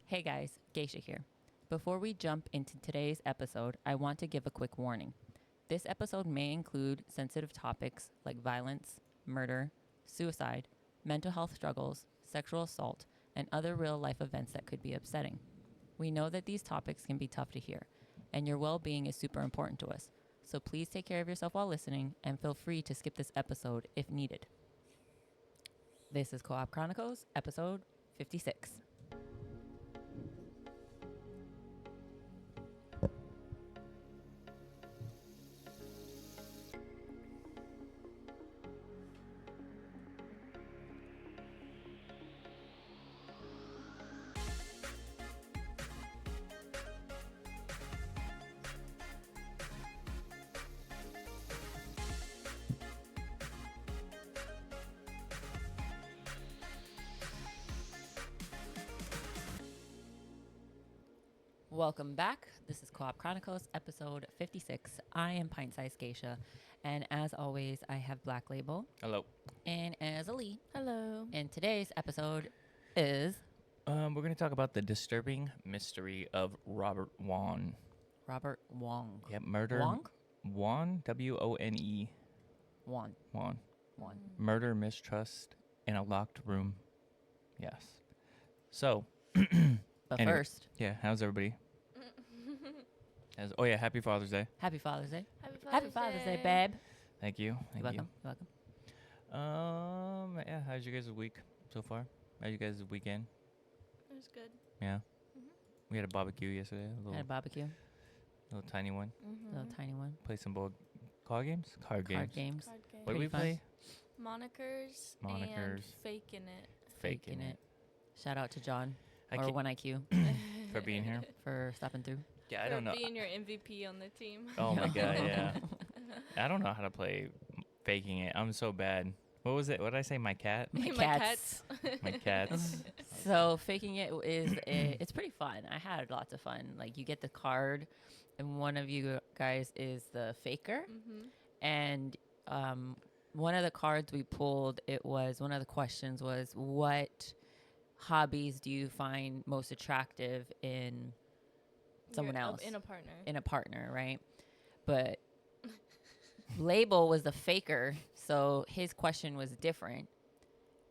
Hey guys, Geisha here. Before we jump into today's episode, I want to give a quick warning. This episode may include sensitive topics like violence, murder, suicide, mental health struggles, sexual assault, and other real life events that could be upsetting. We know that these topics can be tough to hear, and your well being is super important to us. So please take care of yourself while listening and feel free to skip this episode if needed. This is Co-op Chronicles, episode 56. Welcome back. This is Co-op Chronicles, episode 56. I am Pint-Sized Geisha, and as always, I have Blacklabel Hello. and Azzilee. Hello. And today's episode is We're going to talk about the disturbing mystery of Robert Wone. Robert Wong. Yep, murder. Wong? Wone, W-O-N-E. Wong. Wone. Wong. Murder, mistrust, in a locked room. Yes. So, But Anyway. first, yeah, how's everybody? Oh, yeah, happy Father's Day. happy Father's Day. Happy Father's Day, babe. Thank you. You're Thank welcome. You're welcome. Yeah, how's your guys' week so far? How's your guys' weekend? It was good. Yeah. Mhm. We had a barbecue yesterday. Had a barbecue, Little tiny one. little tiny one. Play some card games? Card games. Card games. Card game. What did we Pretty fun. play? Monikers. Monikers. And faking it. Faking it. Shout out to John I or can't- 1IQ for being here. for stopping through. Yeah, I For don't know. being your MVP on the team. Oh my god, yeah. I don't know how to play faking it. I'm so bad. What was it? What did I say? My cat? My My cats. My cats. So faking it is it's pretty fun. I had lots of fun. Like you get the card, and one of you guys is the faker, and one of the cards we pulled, one of the questions was, what hobbies do you find most attractive in someone else? In a partner. In a partner, right? But Label was the faker, so his question was different.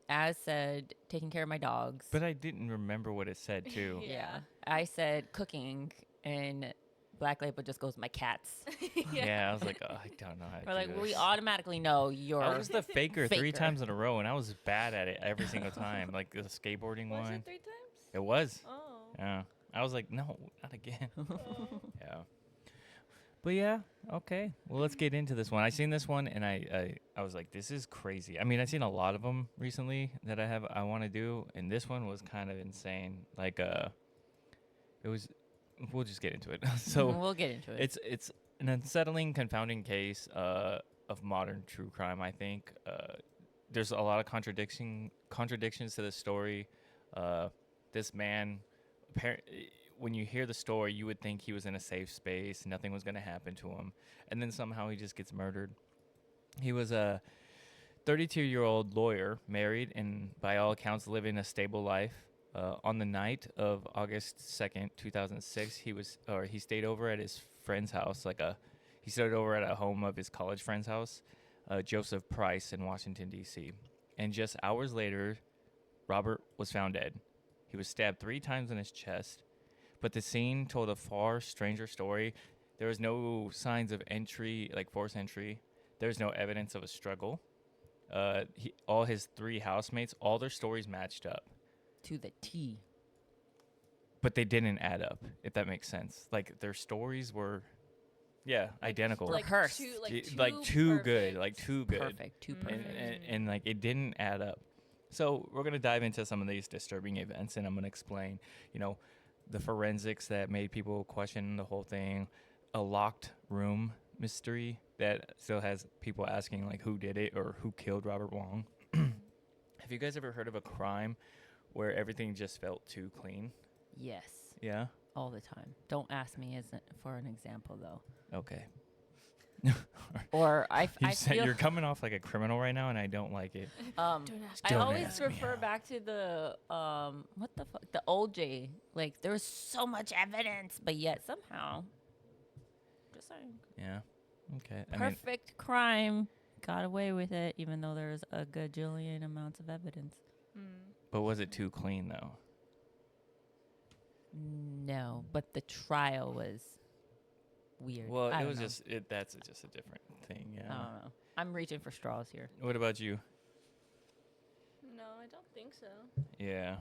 As said, taking care of my dogs. But I didn't remember what it said too. Yeah. I said cooking, and Black Label just goes, my cats. Yeah, I was like, oh, I don't know how to We're do like, this. we automatically know you're. I was the faker 3 faker. times in a row, and I was bad at it every single time. Like the skateboarding Was one. it 3 times? It was. Oh. Yeah. I was like, no, not again. Oh. Yeah. But yeah, okay. Well, let's get into this one. I seen this one, and I was like, this is crazy. I mean, I've seen a lot of them recently that I want to do, and this one was kind of insane. Like, it was. We'll just get into it. So we'll get into it. it's an unsettling, confounding case of modern true crime. I think there's a lot of contradictions to this story. This man, when you hear the story, you would think he was in a safe space, nothing was going to happen to him, and then somehow he just gets murdered. He was a 32-year-old lawyer, married, and by all accounts living a stable life. On the night of August 2nd, 2006, he stayed over at his friend's house, he stayed over at a home of his college friend's house, Joseph Price in Washington, D.C. And just hours later, Robert was found dead. He was stabbed 3 times in his chest, but the scene told a far stranger story. There was no signs of entry, like forced entry. There's no evidence of a struggle. All his 3 housemates, all their stories matched up. to the T. But they didn't add up, if that makes sense. Like, their stories were, identical. Like Like too good. Like, too good. Perfect. Too perfect. And like, it didn't add up. So we're going to dive into some of these disturbing events, and I'm going to explain, the forensics that made people question the whole thing, a locked room mystery that still has people asking, like, who did it or who killed Robert Wong. Have you guys ever heard of a crime where everything just felt too clean? Yes. Yeah? All the time. Don't ask me for an example, though. Okay. Or I feel You're coming off like a criminal right now, and I don't like it. Don't ask. I Don't always ask me refer how. back to the what the fuck, the OJ. Like there was so much evidence, but yet somehow, just saying, Yeah. Okay. I mean, perfect crime got away with it, even though there's a gajillion amounts of evidence. but was it too clean though? No, but the trial was weird. Well, I it don't was know. just that's just a different thing. I Yeah. don't know. I'm reaching for straws here. What about you? No, I don't think so. Yeah.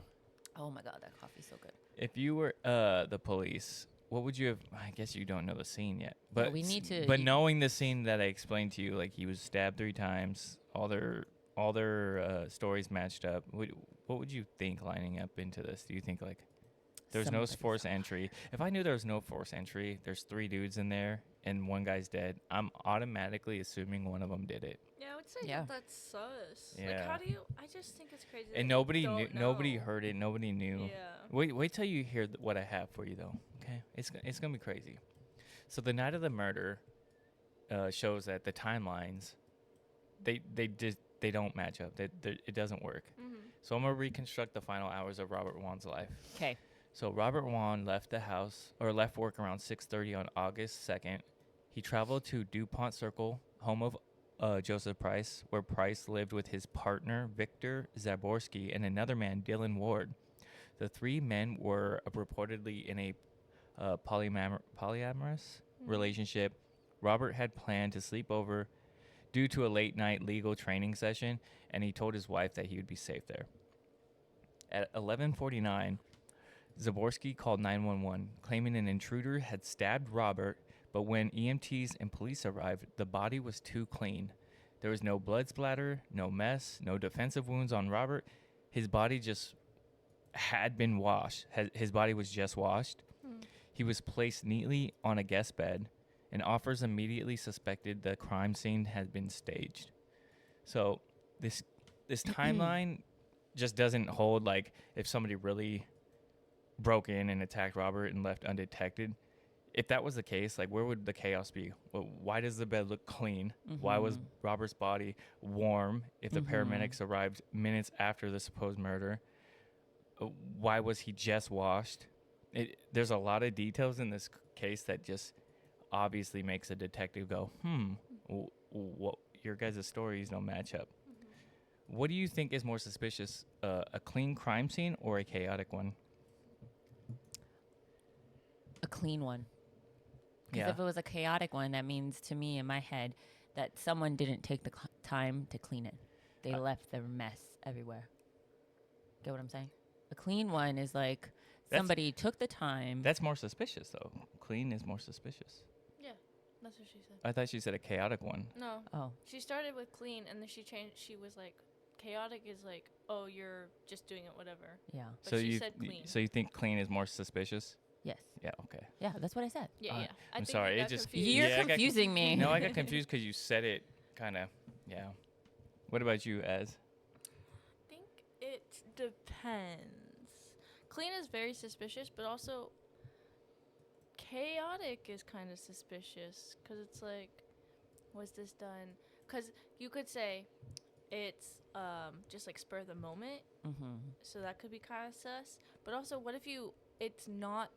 Oh my god, that coffee's so good. If you were the police, what would you have? I guess you don't know the scene yet, but we need to- But knowing the scene that I explained to you, like he was stabbed 3 times, all their stories matched up. What would you think lining up into this? Do you think like there's no Somebody's forced entry? If I knew there was no forced entry, there's 3 dudes in there and one guy's dead, I'm automatically assuming one of them did it. Yeah, I would say Yeah. that's sus. Yeah. Like, how do you? I just think it's crazy. And that nobody you knew, don't nobody know. heard it, nobody knew. Yeah. Wait till you hear what I have for you, though. Okay, it's gonna be crazy. So the night of the murder shows that the timelines, they don't match up. It doesn't work. So I'm gonna reconstruct the final hours of Robert Wone's life. Okay. So Robert Wone left left work around 6:30 on August 2nd. He traveled to DuPont Circle, home of Joseph Price, where Price lived with his partner Victor Zaborski and another man, Dylan Ward. The 3 men were reportedly in a polyamorous relationship. Robert had planned to sleep over due to a late-night legal training session, and he told his wife that he would be safe there. At 11:49, Zaborski called 911, claiming an intruder had stabbed Robert, but when EMTs and police arrived, the body was too clean. There was no blood splatter, no mess, no defensive wounds on Robert. His body just had been washed. His body was just washed. He was placed neatly on a guest bed, and officers immediately suspected the crime scene had been staged. So this timeline just doesn't hold. Like if somebody really broke in and attacked Robert and left undetected, if that was the case, like where would the chaos be? Why does the bed look clean? Why was Robert's body warm if the paramedics arrived minutes after the supposed murder? Why was he just washed? There's a lot of details in this case that just obviously makes a detective go, what your guys' stories don't match up. What do you think is more suspicious, a clean crime scene or a chaotic one? A clean one. Because Yeah. if it was a chaotic one, that means to me in my head that someone didn't take the time to clean it. They left their mess everywhere. Get what I'm saying? A clean one is like somebody took the time. That's more suspicious, though. Clean is more suspicious. Yeah, that's what she said. I thought she said a chaotic one. No, Oh, she started with clean, and then she changed. She was like, chaotic is like, oh, you're just doing it, whatever. yeah. But So she you said clean. so you think clean is more suspicious? Yes. Yeah. Okay. Yeah, that's what I said. Yeah, Uh, yeah. I I'm think sorry, you it got just- confused. You're Yeah, I got confusing me. No, I got confused because you said it kind of. Yeah. What about you, Az? I think it depends. Clean is very suspicious, but also chaotic is kind of suspicious because it's like, was this done? Because you could say it's just like spur of the moment, so that could be kind of sus. But also, what if it's not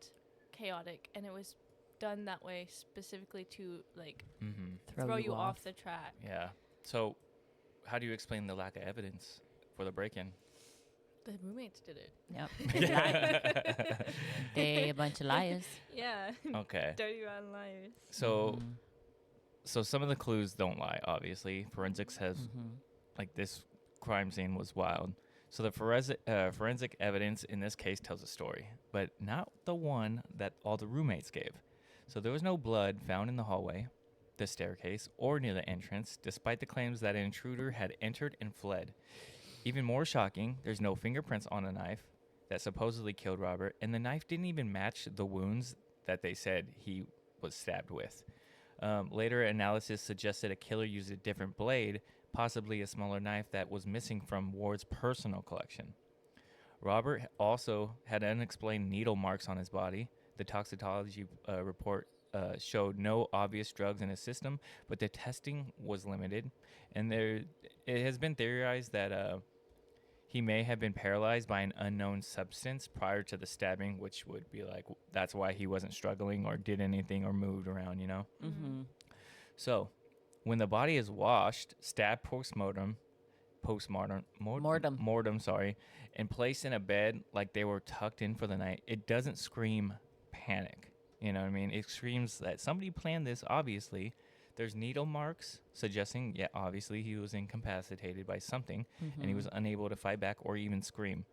chaotic and it was done that way specifically to like throw you off the track? Yeah. So, how do you explain the lack of evidence for the break-in? The roommates did it. Yep. They a bunch of liars. Yeah. Okay. Dirty rotten liars. So, so some of the clues don't lie. Obviously, forensics has like this crime scene was wild. So the forensic evidence in this case tells a story, but not the one that all the roommates gave. So there was no blood found in the hallway, the staircase, or near the entrance, despite the claims that an intruder had entered and fled. Even more shocking, there's no fingerprints on a knife that supposedly killed Robert, and the knife didn't even match the wounds that they said he was stabbed with. Later analysis suggested a killer used a different blade, possibly a smaller knife that was missing from Ward's personal collection. Robert also had unexplained needle marks on his body. The toxicology report showed no obvious drugs in his system, but the testing was limited. And it has been theorized that he may have been paralyzed by an unknown substance prior to the stabbing, which would be like, that's why he wasn't struggling or did anything or moved around, you know? Mm-hmm. So, when the body is washed, stabbed mortem, sorry, and placed in a bed like they were tucked in for the night, it doesn't scream panic. You know what I mean? It screams that somebody planned this, obviously. There's needle marks suggesting, yeah, obviously he was incapacitated by something, and he was unable to fight back or even scream.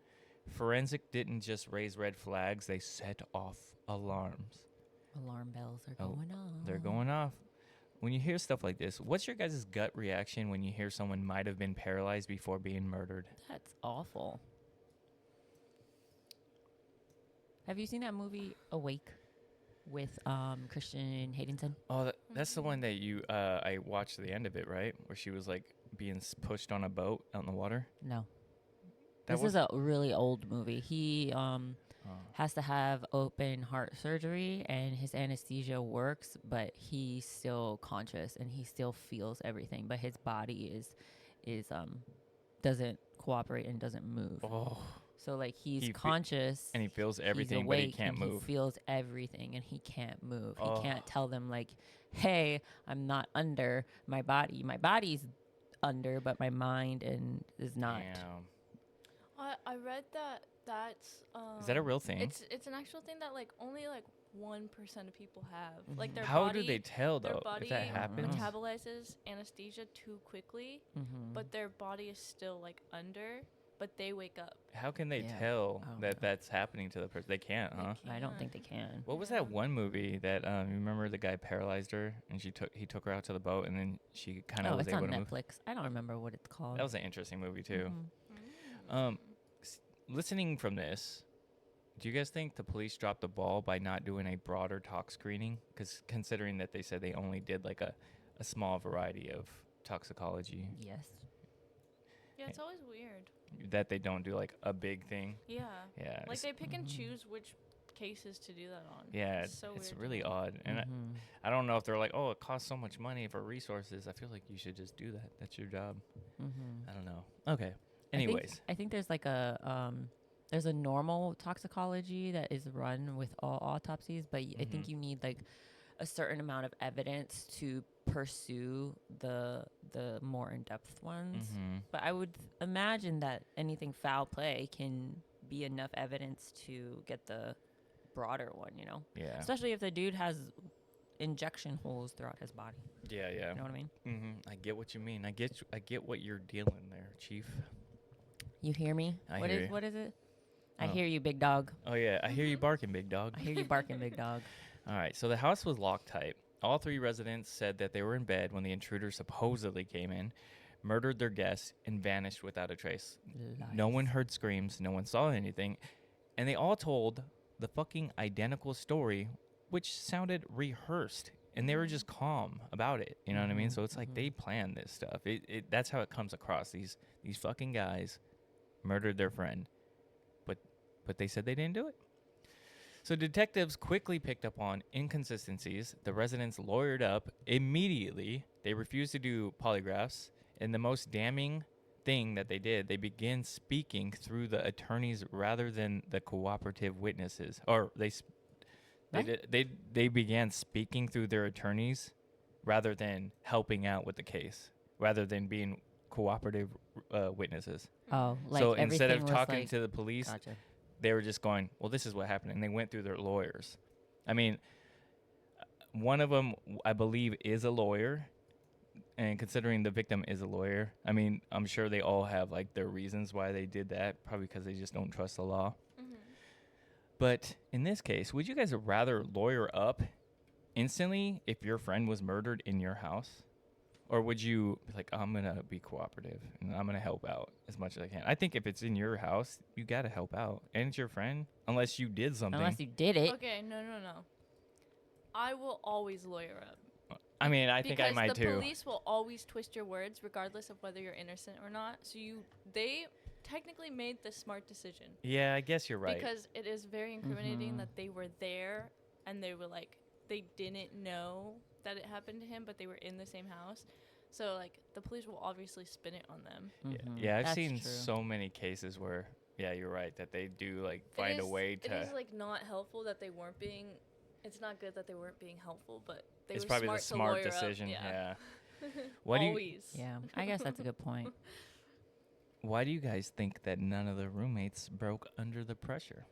Forensic didn't just raise red flags, they set off alarms. Alarm bells are going off. They're going off. When you hear stuff like this, what's your guys' gut reaction when you hear someone might have been paralyzed before being murdered? That's awful. Have you seen that movie Awake with Christian Haydenson? Oh, that's the one that I watched the end of it, right? Where she was like being pushed on a boat out in the water? No. This is a really old movie. He has to have open heart surgery, and his anesthesia works, but he's still conscious and he still feels everything, but his body is doesn't cooperate and doesn't move. Oh. So like he's conscious and he feels everything, but he can't move. He feels everything and he can't move. He can't tell them like, "Hey, I'm not under my body. My body's under, but my mind is not." Damn. I read that's is that a real thing? It's an actual thing that like only like 1% of people have. Like their How body, do they tell though their body if that happens? metabolizes anesthesia too quickly, but their body is still like under, but they wake up. How can they tell that's happening to the person? They can't, huh? I don't think they can. What was that one movie that you remember the guy paralyzed her and he took her out to the boat and then she kind of was able to move? It's on Netflix. I don't remember what it's called. That was an interesting movie too. Listening from this, do you guys think the police dropped the ball by not doing a broader tox screening? Because considering that they said they only did like a small variety of toxicology. Yes. Yeah, it's always weird. That they don't do like a big thing. Yeah. Yeah. Like they pick and choose which cases to do that on. Yeah, it's really odd. And I don't know if they're like, oh, it costs so much money for resources. I feel like you should just do that. That's your job. I don't know. Okay. Anyways. I think there's like there's a normal toxicology that is run with all autopsies, but I think you need like a certain amount of evidence to pursue the more in-depth ones. But I would imagine that anything foul play can be enough evidence to get the broader one, you know? Yeah. Especially if the dude has injection holes throughout his body. Yeah, yeah. You know what I mean? I get what you mean. I get what you're dealing there, Chief. You hear me? What is it? I hear you, big dog. Oh, yeah. I hear you barking, big dog. I hear you barking, big dog. All right. So the house was locked tight. All three residents said that they were in bed when the intruder supposedly came in, murdered their guests, and vanished without a trace. Lies. No one heard screams. No one saw anything. And they all told the fucking identical story, which sounded rehearsed. And they were just calm about it. You know what I mean? So it's like they planned this stuff. That's how it comes across. These fucking guys murdered their friend. But they said they didn't do it. So detectives quickly picked up on inconsistencies. The residents lawyered up immediately. They refused to do polygraphs. And the most damning thing that they did, they began speaking through the attorneys rather than the cooperative witnesses. Or they began speaking through their attorneys rather than helping out with the case, rather than being cooperative witnesses. Oh, like so instead of talking like, to the police, gotcha. They were just going, well, this is what happened. And they went through their lawyers. I mean, one of them, I believe, is a lawyer. And considering the victim is a lawyer, I mean, I'm sure they all have like their reasons why they did that. Probably because they just don't trust the law. But in this case, would you guys rather lawyer up instantly if your friend was murdered in your house? Or would you be like, I'm going to be cooperative and I'm going to help out as much as I can? I think if it's in your house, you got to help out. And it's your friend, unless you did something. Unless you did it. Okay, no. I will always lawyer up. I mean, I think I might too. Because the police will always twist your words regardless of whether you're innocent or not. So they technically made the smart decision. Yeah, I guess you're right. Because it is very incriminating that they were there and they were like they didn't know that it happened to him, but they were in the same house. So, like, the police will obviously spin it on them. Yeah, I've That's seen true. so many cases where, yeah, you're right, that they do, like, find a way to... It is, like, not helpful that they weren't being... It's not good that they weren't being helpful, but they It's were probably smart the smart to lawyer decision, up. yeah. What do you, Always. Yeah, I guess that's a good point. why do you guys think that none of the roommates broke under the pressure?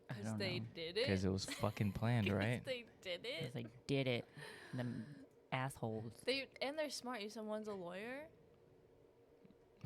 I Because don't they know. did it. Because it was fucking planned, right? They did it. Because they did it. Them assholes. They're smart. You said one's a lawyer.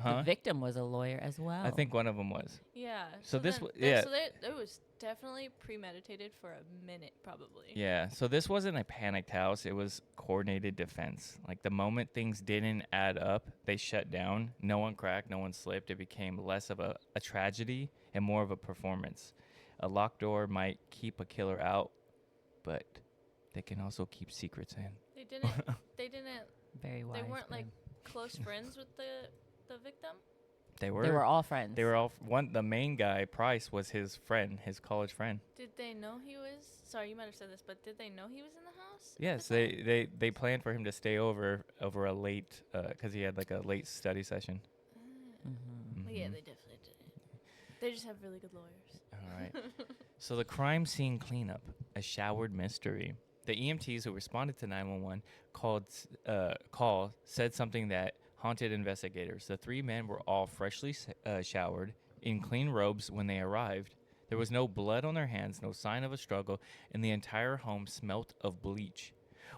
Huh? The victim was a lawyer as well. I think one of them was. Yeah. So this then- w- yeah. So it was definitely premeditated for a minute, probably. Yeah, so this wasn't a panicked house. It was coordinated defense. Like, the moment things didn't add up, they shut down. No one cracked, no one slipped. It became less of a tragedy and more of a performance. A locked door might keep a killer out, but they can also keep secrets in. They didn't. They didn't. Very wise. They weren't like man. close friends with the victim. They were. They were all friends. They were all the main guy, Price, was his friend, his college friend. Did they know he was? Sorry, you might have said this, but did they know he was in the house? at Yes, the time? they planned for him to stay over a late because he had like a late study session. Mm-hmm. Well, yeah, Mhm. they definitely didn't. They just have really good lawyers. All right. So the crime scene cleanup, a showered mystery. The EMTs who responded to 911 call said something that haunted investigators. The three men were all freshly showered in clean robes when they arrived. There was no blood on their hands, no sign of a struggle, and the entire home smelt of bleach.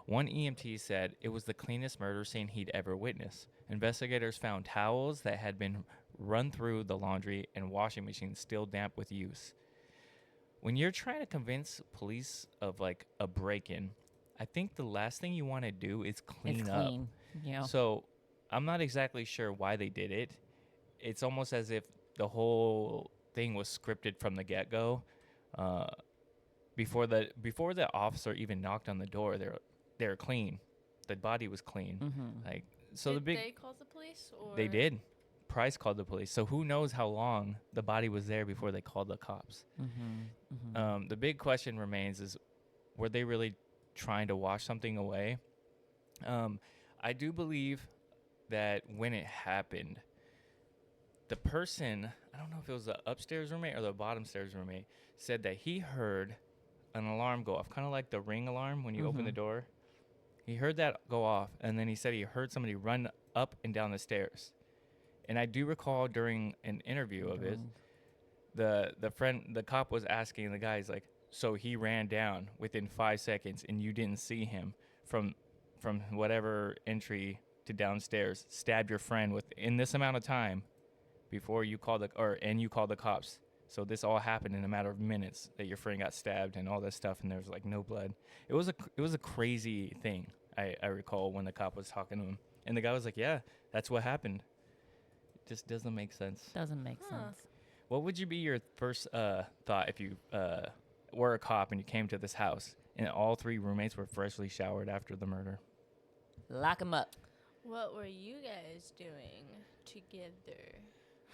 One EMT said it was the cleanest murder scene he'd ever witnessed. Investigators found towels that had been run through the laundry and washing machine still damp with use. When you're trying to convince police of like a break-in, I think the last thing you want to do is clean It's up. clean. Yeah. So I'm not exactly sure why they did it. It's almost as if the whole thing was scripted from the get-go. Before the officer even knocked on the door, they're clean. The body was clean. Mm-hmm. Like so, Did the big they call the police? Or they did. Price called the police. So who knows how long the body was there before they called the cops. Mm-hmm. Mm-hmm. The big question remains is, were they really trying to wash something away? I do believe that when it happened, the person, I don't know if it was the upstairs roommate or the bottom stairs roommate, said that he heard an alarm go off, kind of like the Ring alarm when you open the door. He heard that go off, and then he said he heard somebody run up and down the stairs. And I do recall during an interview of it, the cop was asking the guy, he's like, so he ran down within 5 seconds and you didn't see him from whatever entry to downstairs, stabbed your friend within this amount of time before you called you called the cops. So this all happened in a matter of minutes that your friend got stabbed and all that stuff, and there was like no blood. It was a crazy thing. I recall when the cop was talking to him, and the guy was like, yeah, that's what happened. It just doesn't make sense. Doesn't make sense. What would you be your first thought if you were a cop and you came to this house and all three roommates were freshly showered after the murder? Lock them up. What were you guys doing together?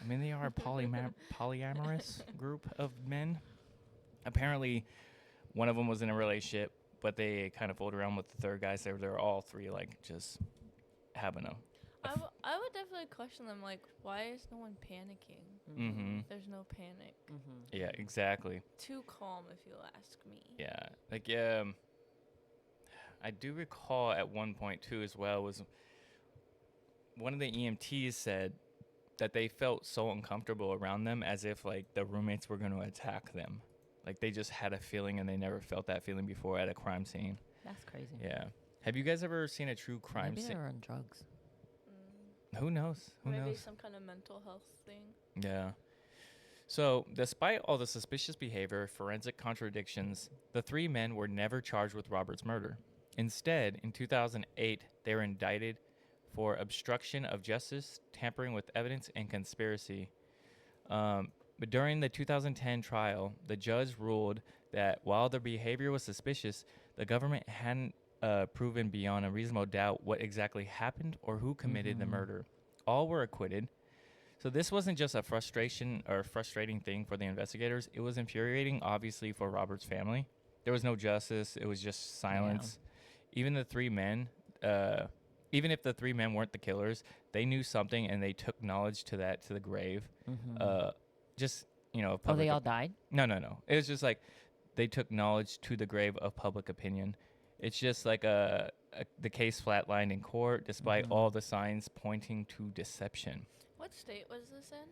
I mean, they are a polyamorous group of men. Apparently, one of them was in a relationship, but they kind of fooled around with the third guy. So they were all three like just having a. I would definitely question them, like, why is no one panicking? Mm-hmm. There's no panic. Mm-hmm. Yeah, exactly. Too calm, if you'll ask me. Yeah, like I do recall at one point too as well was one of the EMTs said that they felt so uncomfortable around them as if like the roommates were going to attack them. Like they just had a feeling and they never felt that feeling before at a crime scene. That's crazy. Yeah. Have you guys ever seen a true crime Maybe scene? they were on drugs. Who knows? Who Maybe knows? some kind of mental health thing. Yeah. So, despite all the suspicious behavior, forensic contradictions, the three men were never charged with Robert's murder. Instead, in 2008, they were indicted for obstruction of justice, tampering with evidence, and conspiracy. But during the 2010 trial, the judge ruled that while their behavior was suspicious, the government hadn't proven beyond a reasonable doubt what exactly happened or who committed the murder. All were acquitted. So this wasn't just a frustrating thing for the investigators. It was infuriating, obviously, for Robert's family. There was no justice. It was just silence. Even the three men, even if the three men weren't the killers, they knew something and they took knowledge to the grave. Just, Oh, they all died? No. It was just like they took knowledge to the grave of public opinion. It's just like the case flatlined in court despite all the signs pointing to deception. What state was this in?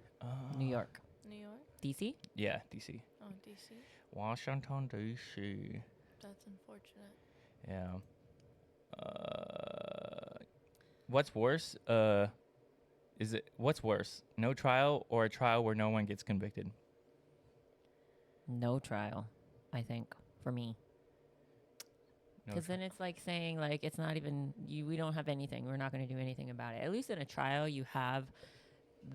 New York. New York? DC? Yeah, D.C. Oh, D.C. Washington, D.C. That's unfortunate. Yeah. What's worse? What's worse? No trial or a trial where no one gets convicted? No trial, I think, for me. Because then it's like saying, like, it's not even, we don't have anything. We're not going to do anything about it. At least in a trial, you have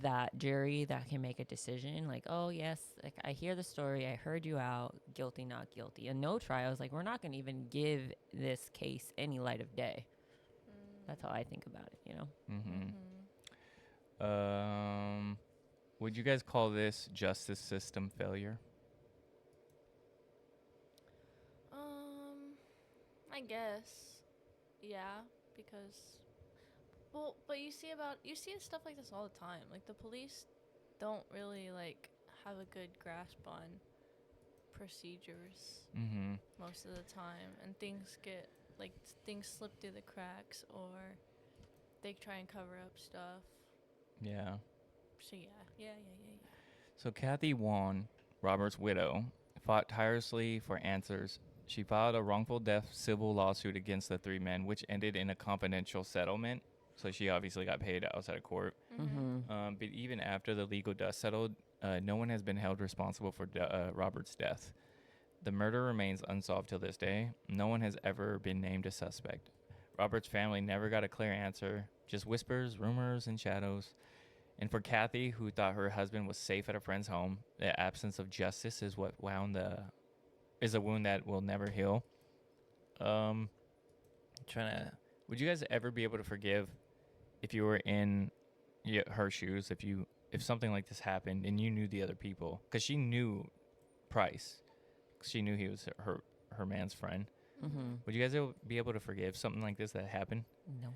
that jury that can make a decision. Like, oh, yes, like, I hear the story. I heard you out. Guilty, not guilty. And no trial is like, we're not going to even give this case any light of day. That's how I think about it, Would you guys call this justice system failure? I guess, yeah, because, but you see stuff like this all the time. Like, the police don't really, like, have a good grasp on procedures most of the time, and things slip through the cracks, or they try and cover up stuff. Yeah. So, yeah. So Kathy Wone, Robert's widow, fought tirelessly for answers. She filed a wrongful death civil lawsuit against the three men, which ended in a confidential settlement. So she obviously got paid outside of court. But even after the legal dust settled, no one has been held responsible for Robert's death. The murder remains unsolved till this day. No one has ever been named a suspect. Robert's family never got a clear answer, just whispers, rumors, and shadows. And for Kathy, who thought her husband was safe at a friend's home, the absence of justice is what is a wound that will never heal. Would you guys ever be able to forgive if you were in her shoes, if something like this happened and you knew the other people? Because she knew Price. She knew he was her man's friend. Would you guys be able to forgive something like this that happened? No.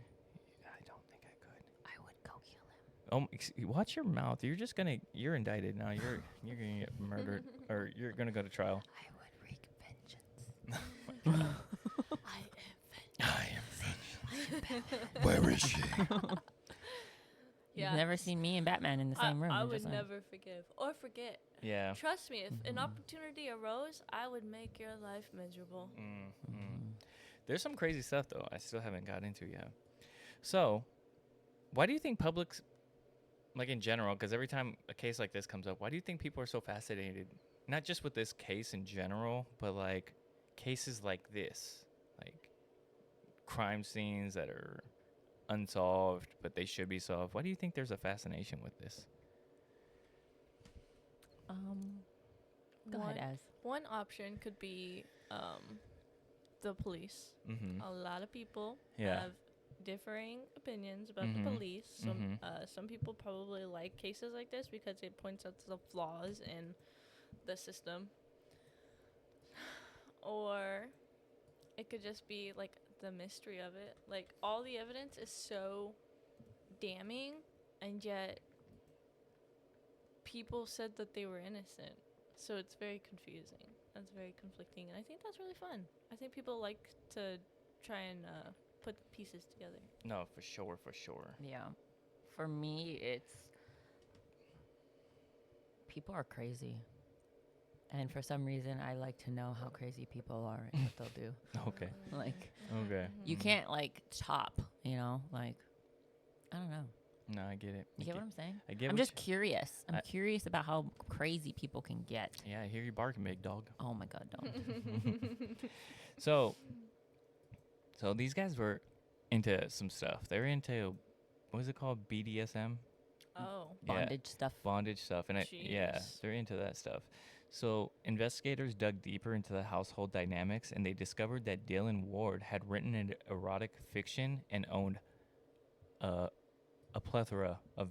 I don't think I could. I would go kill him. Watch your mouth. You're indicted now. You're gonna get murdered, or you're gonna go to trial. I would wreak vengeance. I am vengeance. Where is she? You've never seen me and Batman in the same room. I would never forgive or forget. Yeah. Trust me, if an opportunity arose, I would make your life miserable. There's some crazy stuff, though, I still haven't got into yet. So, why do you think public's, like in general, because every time a case like this comes up, why do you think people are so fascinated, not just with this case in general, but like cases like this, like crime scenes that are unsolved, but they should be solved? Why do you think there's a fascination with this? Go ahead, Az. One option could be the police. A lot of people have differing opinions about the police. Some people probably like cases like this because it points out the flaws in the system. Or it could just be like the mystery of it. Like, all the evidence is so damning, and yet people said that they were innocent. So it's very confusing. That's very conflicting, and I think that's really fun. I think people like to try and put pieces together. No, for sure. Yeah. For me, it's people are crazy. And for some reason, I like to know how crazy people are and what they'll do. Okay. Like, okay. You can't, like, top, like, I don't know. No, I get it. You get what I'm saying? I get I'm just curious. I'm curious about how crazy people can get. Yeah, I hear you barking, big dog. Oh, my God, don't. So these guys were into some stuff. They were into, what is it called? BDSM? Oh. Bondage stuff. Bondage stuff. And they're into that stuff. So investigators dug deeper into the household dynamics, and they discovered that Dylan Ward had written an erotic fiction and owned a plethora of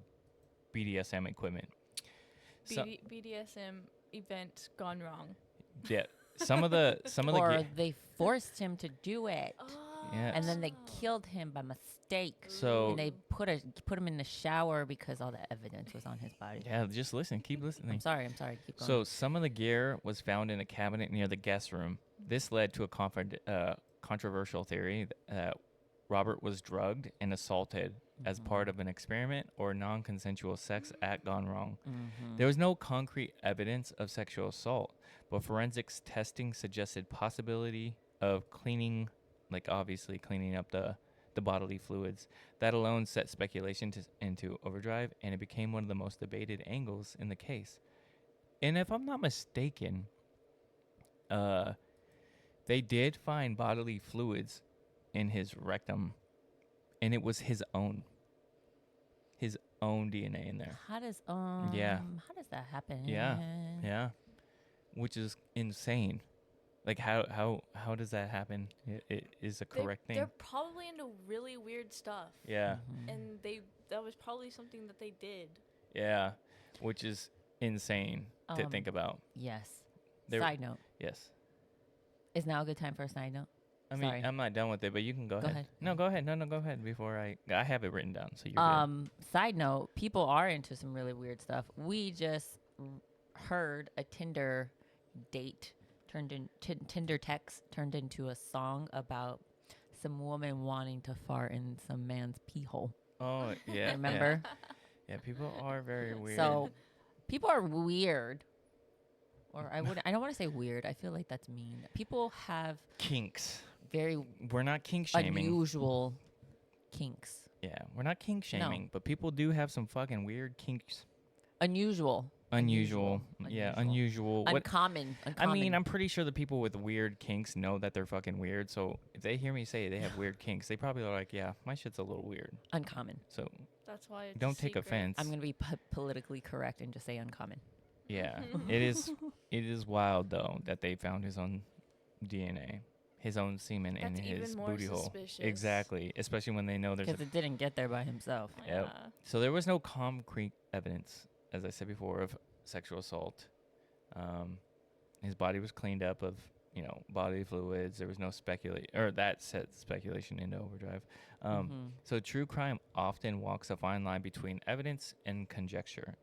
BDSM equipment. BDSM event gone wrong. Yeah. some of the or they forced him to do it. Yeah. And then they killed him by mistake. So and they put him in the shower because all the evidence was on his body. yeah, just listen, keep listening. I'm sorry. Keep going. So some of the gear was found in a cabinet near the guest room. This led to a controversial theory that Robert was drugged and assaulted as part of an experiment or non-consensual sex act gone wrong. There was no concrete evidence of sexual assault, but forensics testing suggested possibility of cleaning up the bodily fluids. That alone set speculation into overdrive, and it became one of the most debated angles in the case. And if I'm not mistaken, they did find bodily fluids in his rectum, and it was his own DNA in there. How does that happen? Yeah, which is insane. Like how does that happen? It is a correct thing. They're probably into really weird stuff. Yeah. And that was probably something that they did. Yeah, which is insane to think about. Yes. Side note. Yes. Is now a good time for a side note? I mean, Sorry. I'm not done with it, but you can go ahead. No, go ahead. No, go ahead. Before I have it written down, so you're good. Side note: people are into some really weird stuff. We just heard a Tinder date Tinder text turned into a song about some woman wanting to fart in some man's pee hole. Oh yeah. Remember? Yeah, people are very weird. So, people are weird. Or I don't want to say weird. I feel like that's mean. People have kinks. We're not kink shaming. Unusual kinks. Yeah, we're not kink shaming, but people do have some fucking weird kinks. Unusual. Yeah, unusual. Uncommon. I mean, I'm pretty sure the people with weird kinks know that they're fucking weird. So if they hear me say they have weird kinks, they probably are like, yeah, my shit's a little weird. Uncommon. So that's why it's don't take offense. I'm going to be politically correct and just say uncommon. Yeah, it is wild though that they found his own DNA, his own semen in his booty hole. Exactly, especially when they know there's because it didn't get there by himself. Yep. So there was no concrete evidence, as I said before, of sexual assault. His body was cleaned up of bodily fluids. There was no that set speculation into overdrive. So true crime often walks a fine line between evidence and conjecture.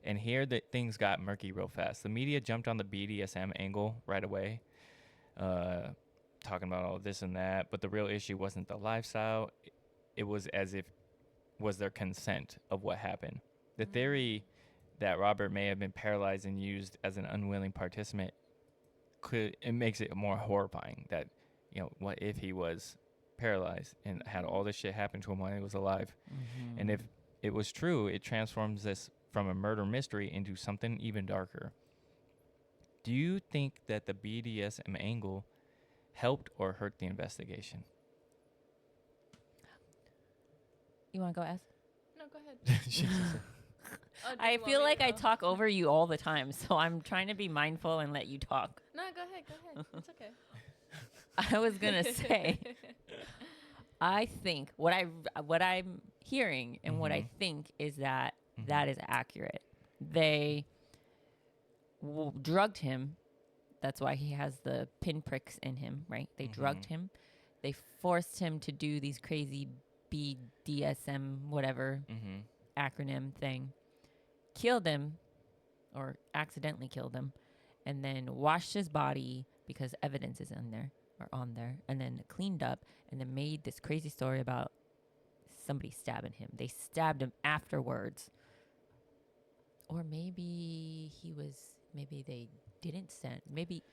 And here things got murky real fast. The media jumped on the BDSM angle right away, talking about all this and that. But the real issue wasn't the lifestyle. It was was their consent of what happened. The theory that Robert may have been paralyzed and used as an unwilling participant it makes it more horrifying that, what if he was paralyzed and had all this shit happen to him while he was alive? And if it was true, it transforms this from a murder mystery into something even darker. Do you think that the BDSM angle helped or hurt the investigation? You want to go ask? No, go ahead. I feel like I talk over you all the time, so I'm trying to be mindful and let you talk. No, go ahead. It's okay. I was going to say, I think what I'm hearing and what I think is that that is accurate. They drugged him. That's why he has the pinpricks in him, right? They drugged him. They forced him to do these crazy BDSM, whatever acronym thing. Killed him, or accidentally killed him, and then washed his body because evidence is on there, and then cleaned up, and then made this crazy story about somebody stabbing him. They stabbed him afterwards. Or maybe they didn't send. Maybe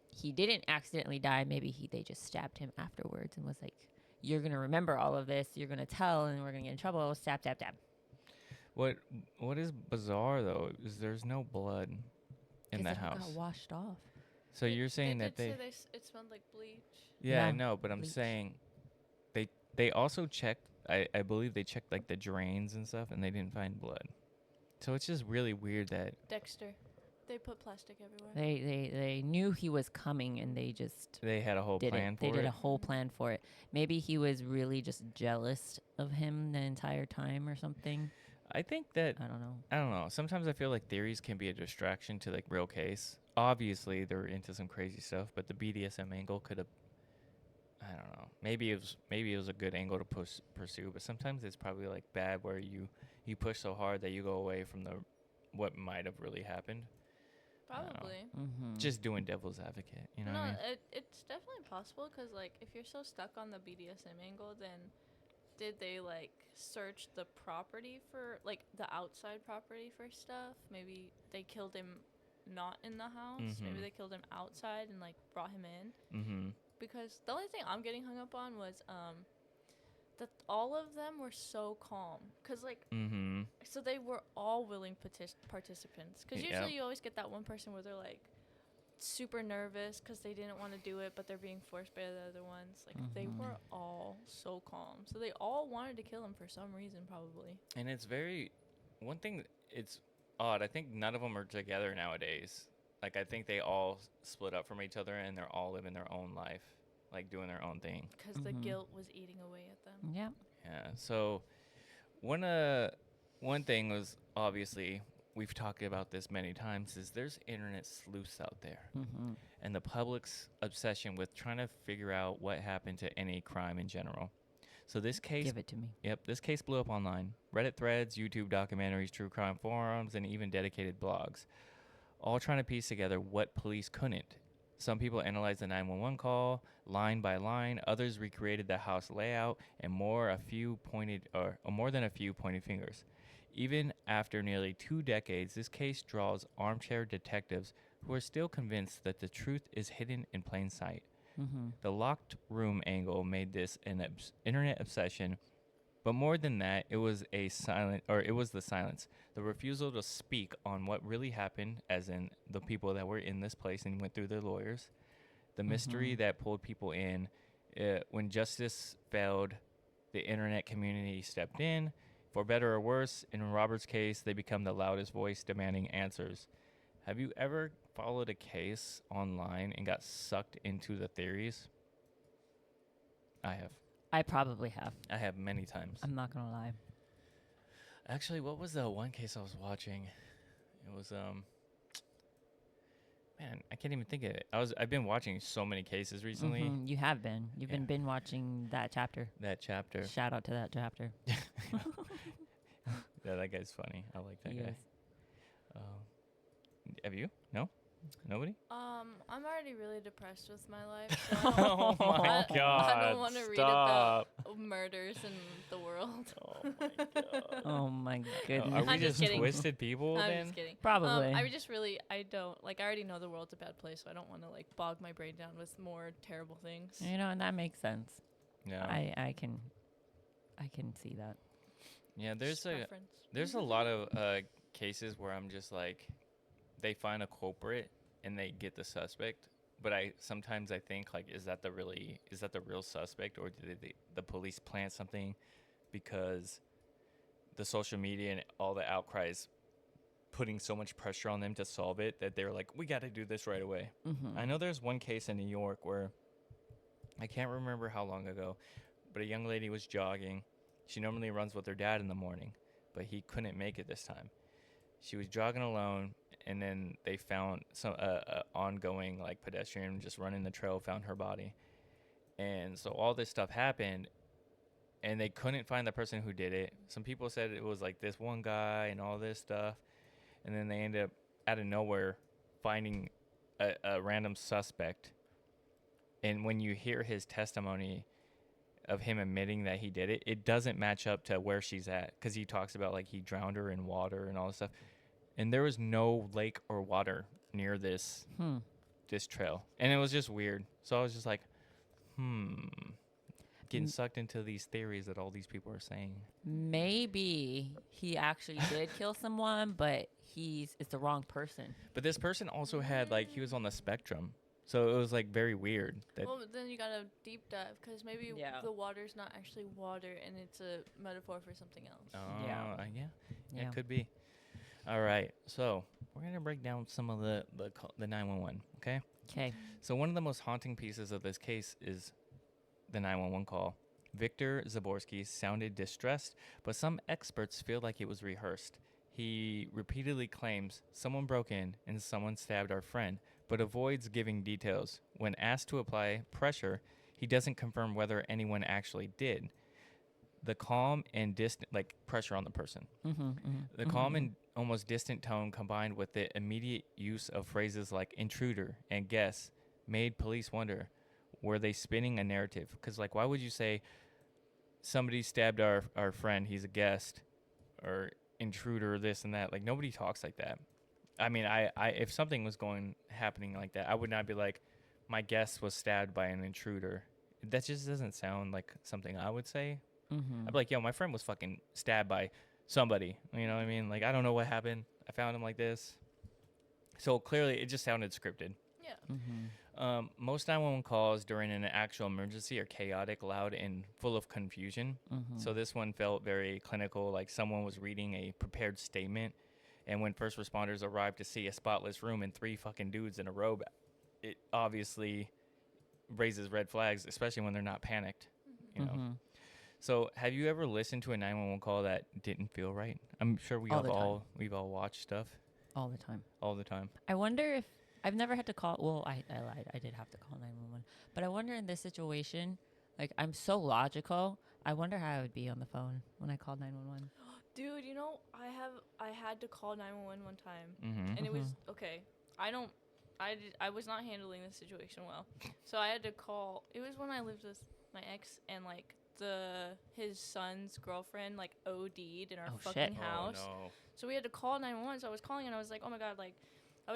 he didn't accidentally die. Maybe they just stabbed him afterwards and was like, "You're gonna remember all of this. You're gonna tell, and we're gonna get in trouble." Stab. What is bizarre though is there's no blood in the house. Got washed off. So you're saying that it smelled like bleach. Yeah, I know, but I'm saying they also checked. I believe they checked like the drains and stuff, and they didn't find blood. So it's just really weird that Dexter, they put plastic everywhere. They knew he was coming, and they had a whole plan for it. They did a whole plan for it. Maybe he was really just jealous of him the entire time or something. I think that I don't know. I don't know. Sometimes I feel like theories can be a distraction to like real case. Obviously, they're into some crazy stuff, but the BDSM angle could have. I don't know. Maybe it was a good angle to pursue, but sometimes it's probably like bad where you push so hard that you go away from the what might have really happened. I don't know. Probably. Just doing devil's advocate, you know No, what I mean? it's definitely possible because, like, if you're so stuck on the BDSM angle, then did they, like, search the property for, like, the outside property for stuff? Maybe they killed him not in the house. Maybe they killed him outside and, like, brought him in. Mm-hmm. Because the only thing I'm getting hung up on was, that all of them were so calm. Because, like, so they were all willing participants. Because usually you always get that one person where they're, like, super nervous because they didn't want to do it, but they're being forced by the other ones. Like, they were all so calm. So they all wanted to kill him for some reason, probably. And it's one thing, it's odd. I think none of them are together nowadays. Like, I think they all split up from each other and they're all living their own life, like doing their own thing. Because the guilt was eating away at them. Yeah. Yeah. So one thing was, obviously, we've talked about this many times, is there's internet sleuths out there. And the public's obsession with trying to figure out what happened to any crime in general. So this case... Give it to me. Yep, this case blew up online. Reddit threads, YouTube documentaries, true crime forums, and even dedicated blogs. All trying to piece together what police couldn't. Some people analyzed the 911 call line by line. Others recreated the house layout, and more than a few pointed fingers. Even after nearly 2 decades, this case draws armchair detectives who are still convinced that the truth is hidden in plain sight. The locked room angle made this an internet obsession, but more than that, it was the silence, the refusal to speak on what really happened, as in the people that were in this place and went through their lawyers, the mystery that pulled people in. When justice failed, the internet community stepped in. For better or worse, in Robert's case, they become the loudest voice demanding answers. Have you ever followed a case online and got sucked into the theories? I have. I probably have. I have many times. I'm not gonna lie. Actually, what was the one case I was watching? It was man, I can't even think of it. I've been watching so many cases recently. You have been. You've been binge watching that chapter. That chapter. Shout out to that chapter. Yeah, that guy's funny. I like that guy. Yes. Have you? No? Nobody? I'm already really depressed with my life. So Oh my God! I don't want to read about murders in the world. Oh my God! Oh my goodness. Are we I'm just just kidding. twisted people I'm then? just kidding. Probably. I don't, like, I already know the world's a bad place, so I don't want to, like, bog my brain down with more terrible things. You know, and that makes sense. Yeah. I can see that. Yeah, Just preference. there's a lot of cases where I'm just like, they find a culprit and they get the suspect, but sometimes I think, like, is that the real suspect, or did the police plant something because the social media and all the outcries putting so much pressure on them to solve it that they're like, we got to do this right away. I know there's one case in New York where I can't remember how long ago, but a young lady was jogging. She normally runs with her dad in the morning, but he couldn't make it this time. She was jogging alone, and then they found some ongoing, like, pedestrian just running the trail, found her body. And so all this stuff happened, and they couldn't find the person who did it. Some people said it was like this one guy and all this stuff, and then they ended up out of nowhere finding a random suspect. And when you hear his testimony of him admitting that he did it, it doesn't match up to where she's at, because he talks about, like, he drowned her in water and all this stuff. And there was no lake or water near this trail. And it was just weird. So I was just like, getting sucked into these theories that all these people are saying. Maybe he actually did kill someone, but it's the wrong person. But this person also had, like, he was on the spectrum. So it was, like, very weird. Well, but then you gotta deep dive, because maybe the water's not actually water and it's a metaphor for something else. Yeah, it could be. All right, so we're gonna break down some of the 911. Okay. Okay. So one of the most haunting pieces of this case is the 911 call. Victor Zaborski sounded distressed, but some experts feel like it was rehearsed. He repeatedly claims someone broke in and someone stabbed our friend, but avoids giving details. When asked to apply pressure, he doesn't confirm whether anyone actually did. The calm and distant, like pressure on the person. The calm and almost distant tone combined with the immediate use of phrases like intruder and guess made police wonder, were they spinning a narrative? Because, like, why would you say somebody stabbed our friend, he's a guest, or intruder, this and that? Like, nobody talks like that. I mean, I if something was happening like that, I would not be like, my guest was stabbed by an intruder. That just doesn't sound like something I would say. I'd be like, yo, my friend was fucking stabbed by somebody. You know what I mean? Like, I don't know what happened. I found him like this. So clearly, it just sounded scripted. Yeah. Most 911 calls during an actual emergency are chaotic, loud, and full of confusion. So this one felt very clinical, like someone was reading a prepared statement. And when first responders arrived to see a spotless room and 3 fucking dudes in a robe, it obviously raises red flags, especially when they're not panicked, you know? So have you ever listened to a 911 call that didn't feel right? I'm sure we've all watched stuff. All the time. All the time. I wonder if I've never had to call. Well, I lied. I did have to call 911. But I wonder in this situation, like, I'm so logical. I wonder how I would be on the phone when I called 911. Dude, you know, I had to call 911 one time, and it was okay. I was not handling this situation well, so I had to call. It was when I lived with my ex, and like his son's girlfriend like OD'd in our fucking house. Oh, no. So we had to call 911. So I was calling, and I was like, oh my god, like, I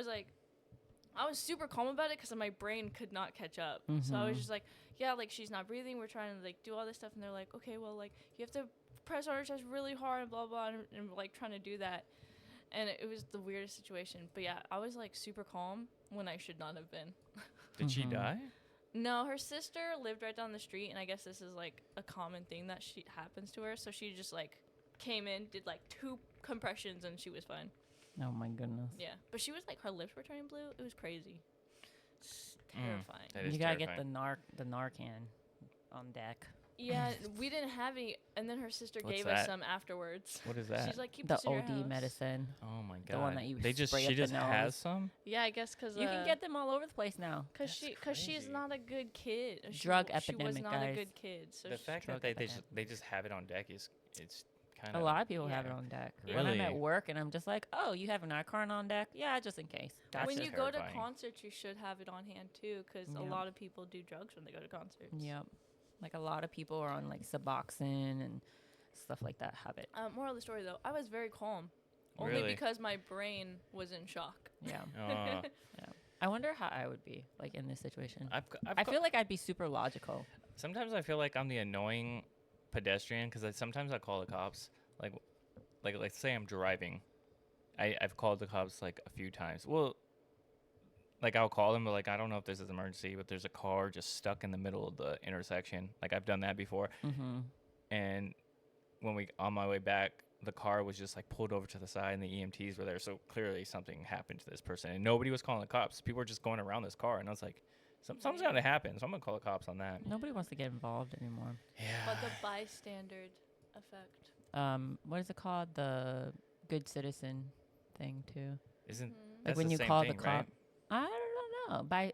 was super calm about it because my brain could not catch up. So I was just like, yeah, like, she's not breathing. We're trying to, like, do all this stuff. And they're like, okay, well, like, you have to press on her chest really hard and blah, blah, and like, trying to do that. And it was the weirdest situation. But, yeah, I was, like, super calm when I should not have been. Did she die? No, her sister lived right down the street. And I guess this is, like, a common thing that happens to her. So she just, like, came in, did, like, 2 compressions, and she was fine. Oh my goodness. Yeah, but she was like, her lips were turning blue. It was crazy. It's terrifying. That is You gotta terrifying. get the Narcan on deck. Yeah, we didn't have any, and then her sister What's gave that? us some afterwards. What is that? She's like, keep The this in your OD house. medicine. Oh my god. The one that you They just spray she up the just has nose. some? Yeah, I guess because You can get them all over the place now. because she's not a good kid. Drug She was epidemic, not guys. a good kid. So The fact that they just have it on deck is it's kind A of lot of people have it Yeah. on deck. Really? When I'm at work and I'm just like, oh, you have an Narcan on deck? Yeah, just in case. That's when just you go to terrifying. concerts, you should have it on hand too, because a Yep. lot of people do drugs when they go to concerts. Yep. Like a lot of people are on like Suboxone and stuff like that have it. Moral of the story though, I was very calm, only Really? because my brain was in shock. Yeah. Uh, Yeah. I wonder how I would be like in this situation. I've I feel like I'd be super logical. sometimes I feel like I'm the annoying pedestrian because sometimes I call the cops. Like say I'm driving, I've called the cops like a few times. Well, like I'll call them, but like I don't know if this is an emergency, but there's a car just stuck in the middle of the intersection. Like I've done that before, and when on my way back, the car was just like pulled over to the side, and the EMTs were there. So clearly something happened to this person, and nobody was calling the cops. People were just going around this car, and I was like, something's gonna happen, so I'm gonna call the cops on that. Nobody wants to get involved anymore. Yeah. But the bystander effect. What is it called? The good citizen thing too. Isn't Mhm. Like that's when the you same call thing, the right? cop. I don't know.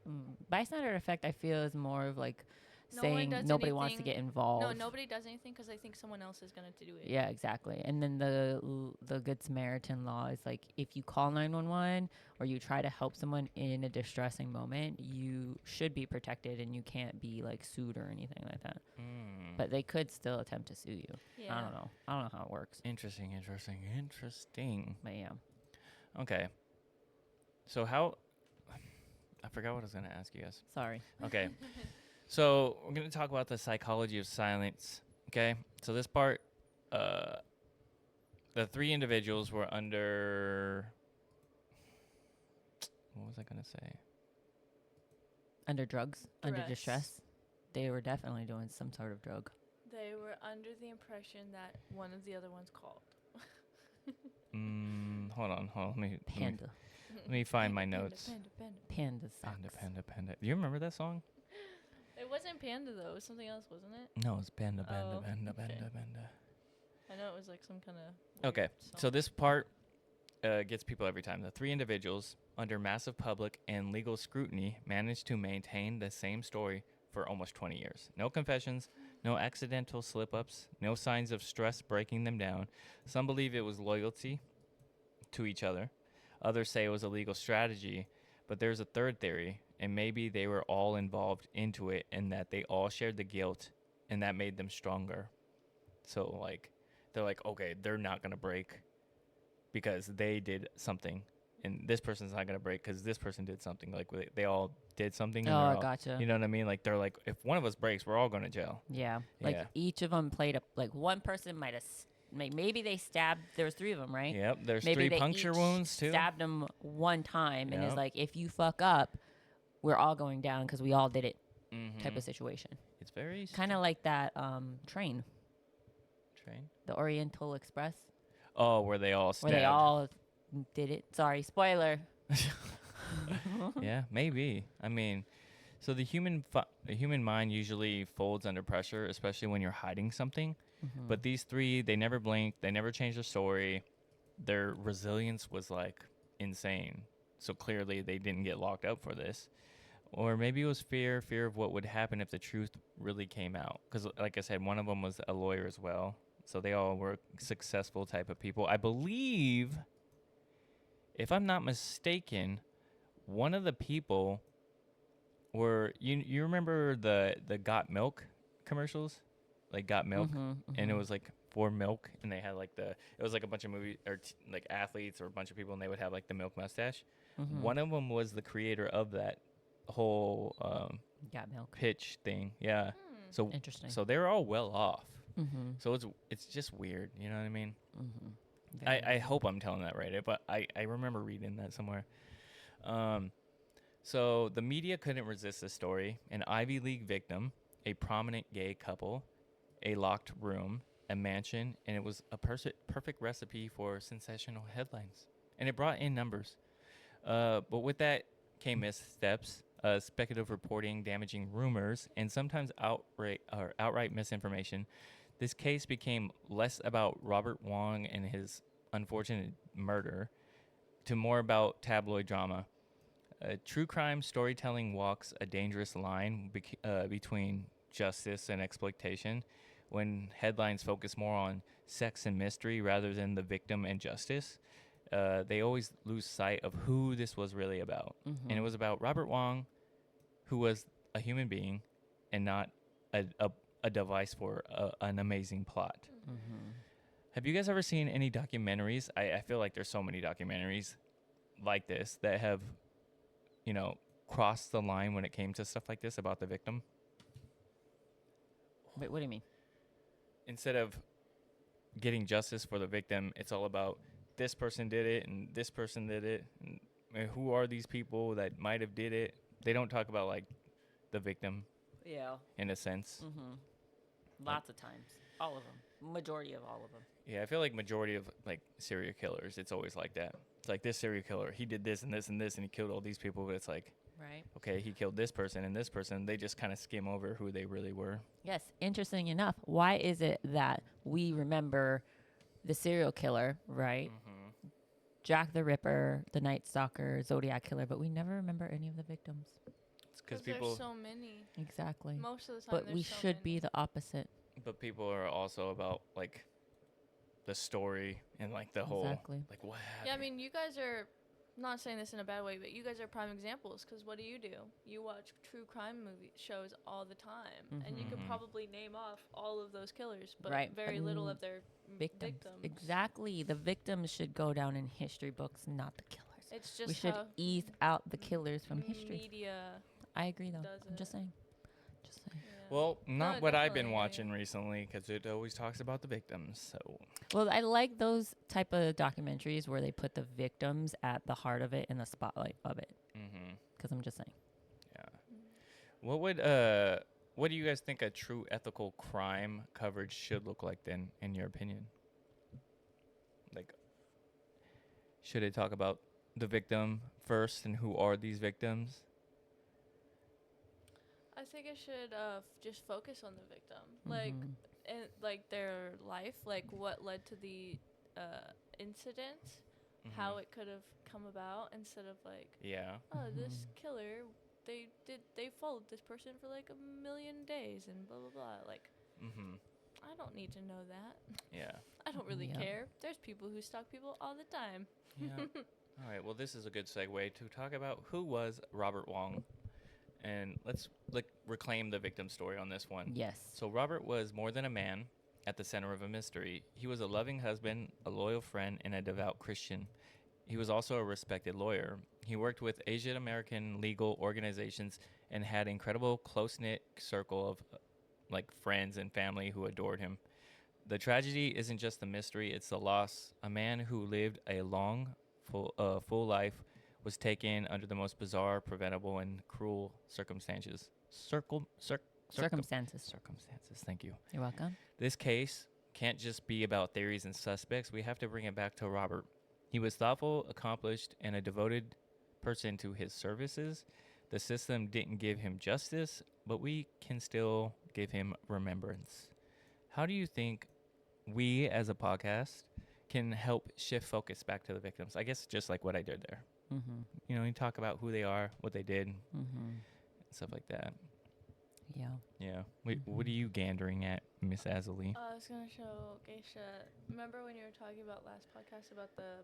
Bystander effect, I feel, is more of like No one saying does nobody wants to anything- get involved. No, nobody does anything because they think someone else is going to do it. Yeah, exactly. And then the Good Samaritan law is like if you call 911 or you try to help someone in a distressing moment, you should be protected and you can't be like sued or anything like that. But they could still attempt to sue you. Yeah. I don't know. I don't know how it works. Interesting. But yeah. Okay. So I forgot what I was going to ask you guys. Sorry. Okay. So we're going to talk about the psychology of silence. Okay. So this part, the 3 individuals were under, what was I going to say? Under drugs, under Duress. distress, they were definitely doing some sort of drug. They were under the impression that one of the other ones called. Hold on. Panda. Let me find my Panda, notes. Panda, panda. Panda socks. Panda. Do you remember that song? It It wasn't Panda though. It was something else, wasn't it? No, it's Panda, Panda, Oh, Panda, okay. Panda, Panda. I know it was like some kind of. Okay, so this part gets people every time. The three individuals, under massive public and legal scrutiny, managed to maintain the same story for almost 20 years. No confessions, no accidental slip-ups, no signs of stress breaking them down. Some believe it was loyalty to each other. Others say it was a legal strategy, but there's a third theory, and maybe they were all involved into it and that they all shared the guilt and that made them stronger. So, like, they're like, okay, they're not going to break because they did something, and this person's not going to break because this person did something. Like, they all did something. And Oh, all, gotcha. You know what I mean? Like, they're like, if one of us breaks, we're all going to jail. Yeah. Like, each of them played like, one person might have, maybe they stabbed, there was 3 of them, right? Yep, there's maybe 3 puncture wounds, too. Stabbed them one time, and it's like, if you fuck up, we're all going down because we all did it type of situation. It's very... Kind of like that train. The Oriental Express. Oh, where they all stabbed. Where they all did it. Sorry, spoiler. Yeah, maybe. I mean, so the human mind usually folds under pressure, especially when you're hiding something. Mm-hmm. But these 3, they never blinked. They never changed their story. Their resilience was like insane. So clearly they didn't get locked up for this. Or maybe it was fear of what would happen if the truth really came out. Because like I said, one of them was a lawyer as well. So they all were successful type of people. I believe, if I'm not mistaken, one of the people were, you remember the Got Milk commercials? Like Got Milk? And it was like for milk, and they had like it was like a bunch of movie or like athletes or a bunch of people, and they would have like the milk mustache. One of them was the creator of that whole Got Milk pitch thing. Yeah. So interesting. So they were all well off. So it's just weird, you know what I mean? I hope I'm telling that right, but I remember reading that somewhere. So the media couldn't resist this story. An Ivy League victim, a prominent gay couple, a locked room, a mansion, and it was a perfect recipe for sensational headlines. And it brought in numbers. But with that came missteps, speculative reporting, damaging rumors, and sometimes outright misinformation. This case became less about Robert Wone and his unfortunate murder to more about tabloid drama. True crime storytelling walks a dangerous line between justice and exploitation. When headlines focus more on sex and mystery rather than the victim and justice, they always lose sight of who this was really about. And it was about Robert Wone, who was a human being and not a device for an amazing plot. Have you guys ever seen any documentaries? I feel like there's so many documentaries like this that have, crossed the line when it came to stuff like this about the victim. Wait, what do you mean? Instead of getting justice for the victim, it's all about this person did it and this person did it. And who are these people that might have did it? They don't talk about, like, the victim. Yeah. In a sense. Lots of times. All of them. Majority of all of them. Yeah, I feel like majority of, like, serial killers, it's always like that. It's like, this serial killer, he did this and this and this, and he killed all these people, but it's like, right. Okay, he killed this person and this person. They just kind of skim over who they really were. Yes, interesting enough. Why is it that we remember the serial killer, right? Jack the Ripper, the Night Stalker, Zodiac Killer, but we never remember any of the victims? It's because people... there's so many. Exactly. Most of the time but we should be the opposite. But people are also about, like, the story and, like, the whole... Like, what happened? Yeah, I mean, you guys are... Not saying this in a bad way, but you guys are prime examples, because what do? You watch true crime movie shows all the time, and you could probably name off all of those killers, but very little of their victims. Exactly. The victims should go down in history books, not the killers. It's just we should ease out the killers from history. Media. I agree, though. I'm just saying. Yeah. Well, not what I've been watching recently, because it always talks about the victims. So. Well, I like those type of documentaries where they put the victims at the heart of it and the spotlight of it. Because I'm just saying. Yeah. What do you guys think a true ethical crime coverage should look like then, in your opinion? Like, should it talk about the victim first and who are these victims? I think it should just focus on the victim, Mhm. and like their life, like what led to the incident, how it could have come about, instead of like, Yeah. oh, this killer, they followed this person for like 1,000,000 days and blah blah blah. Like, Mm-hmm. I don't need to know that. Yeah. I don't really Yep. care. There's people who stalk people all the time. Yeah. All right. Well, this is a good segue to talk about who was Robert Wong, and let's reclaim the victim story on this one. Yes. So Robert was more than a man at the center of a mystery. He was a loving husband, a loyal friend, and a devout Christian. He was also a respected lawyer. He worked with Asian American legal organizations and had incredible close-knit circle of like friends and family who adored him. The tragedy isn't just the mystery, it's the loss. A man who lived a long, full life was taken under the most bizarre, preventable, and cruel circumstances. Circumstances. Circumstances, thank you. You're welcome. This case can't just be about theories and suspects. We have to bring it back to Robert. He was thoughtful, accomplished, and a devoted person to his services. The system didn't give him justice, but we can still give him remembrance. How do you think we as a podcast can help shift focus back to the victims? I guess just like what I did there. Mm-hmm. You know, you talk about who they are, what they did, Mm-hmm. stuff like that. Yeah. Yeah. Wait, what are you gandering at, Miss Azzilee? I was gonna show Geisha. Remember when you were talking about last podcast about the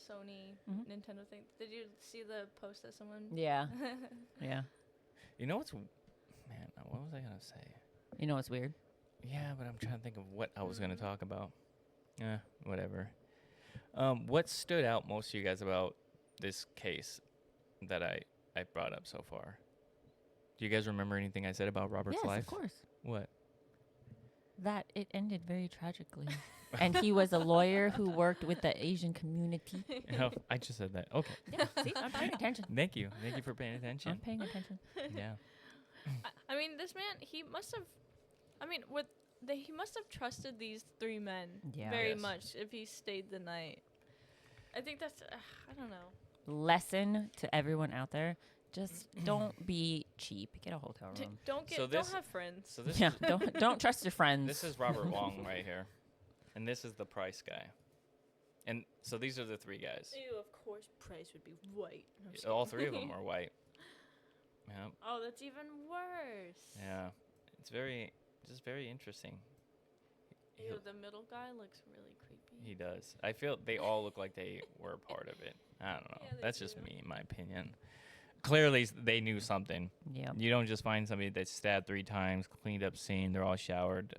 Sony Nintendo thing? Did you see the post that someone? Yeah. Yeah. You know what's... Man, what was I going to say? You know what's weird? Yeah, but I'm trying to think of what I was going to talk about. Whatever. What stood out most to you guys about this case that I brought up so far? Do you guys remember anything I said about Robert's Yes, life? of course. What? That it ended very tragically. And he was a lawyer who worked with the Asian community. Oh, I just said that. Okay. Yeah, see, I'm paying attention. Thank you. Thank you for paying attention. I'm paying attention. Yeah. I mean, this man, he must have. I mean, he must have trusted these three men very Yes. much if he stayed the night. I think that's. I don't know. Lesson to everyone out there: just don't be cheap. Get a hotel room. Don't have friends. So this Yeah, is, don't trust your friends. this is Robert Wong right here. And this is the Price guy. And so these are the three guys. Ew, of course, Price would be white. No, I'm just All kidding. three of them are white. Yeah. Oh, that's even worse. Yeah. It's just very interesting. Ew, the middle guy looks really creepy. He does. I feel they all look like they were a part of it. I don't know. Yeah, they That's just do. me, in my opinion. Clearly, they knew something. Yeah. You don't just find somebody that's stabbed 3 times, cleaned up scene, they're all showered.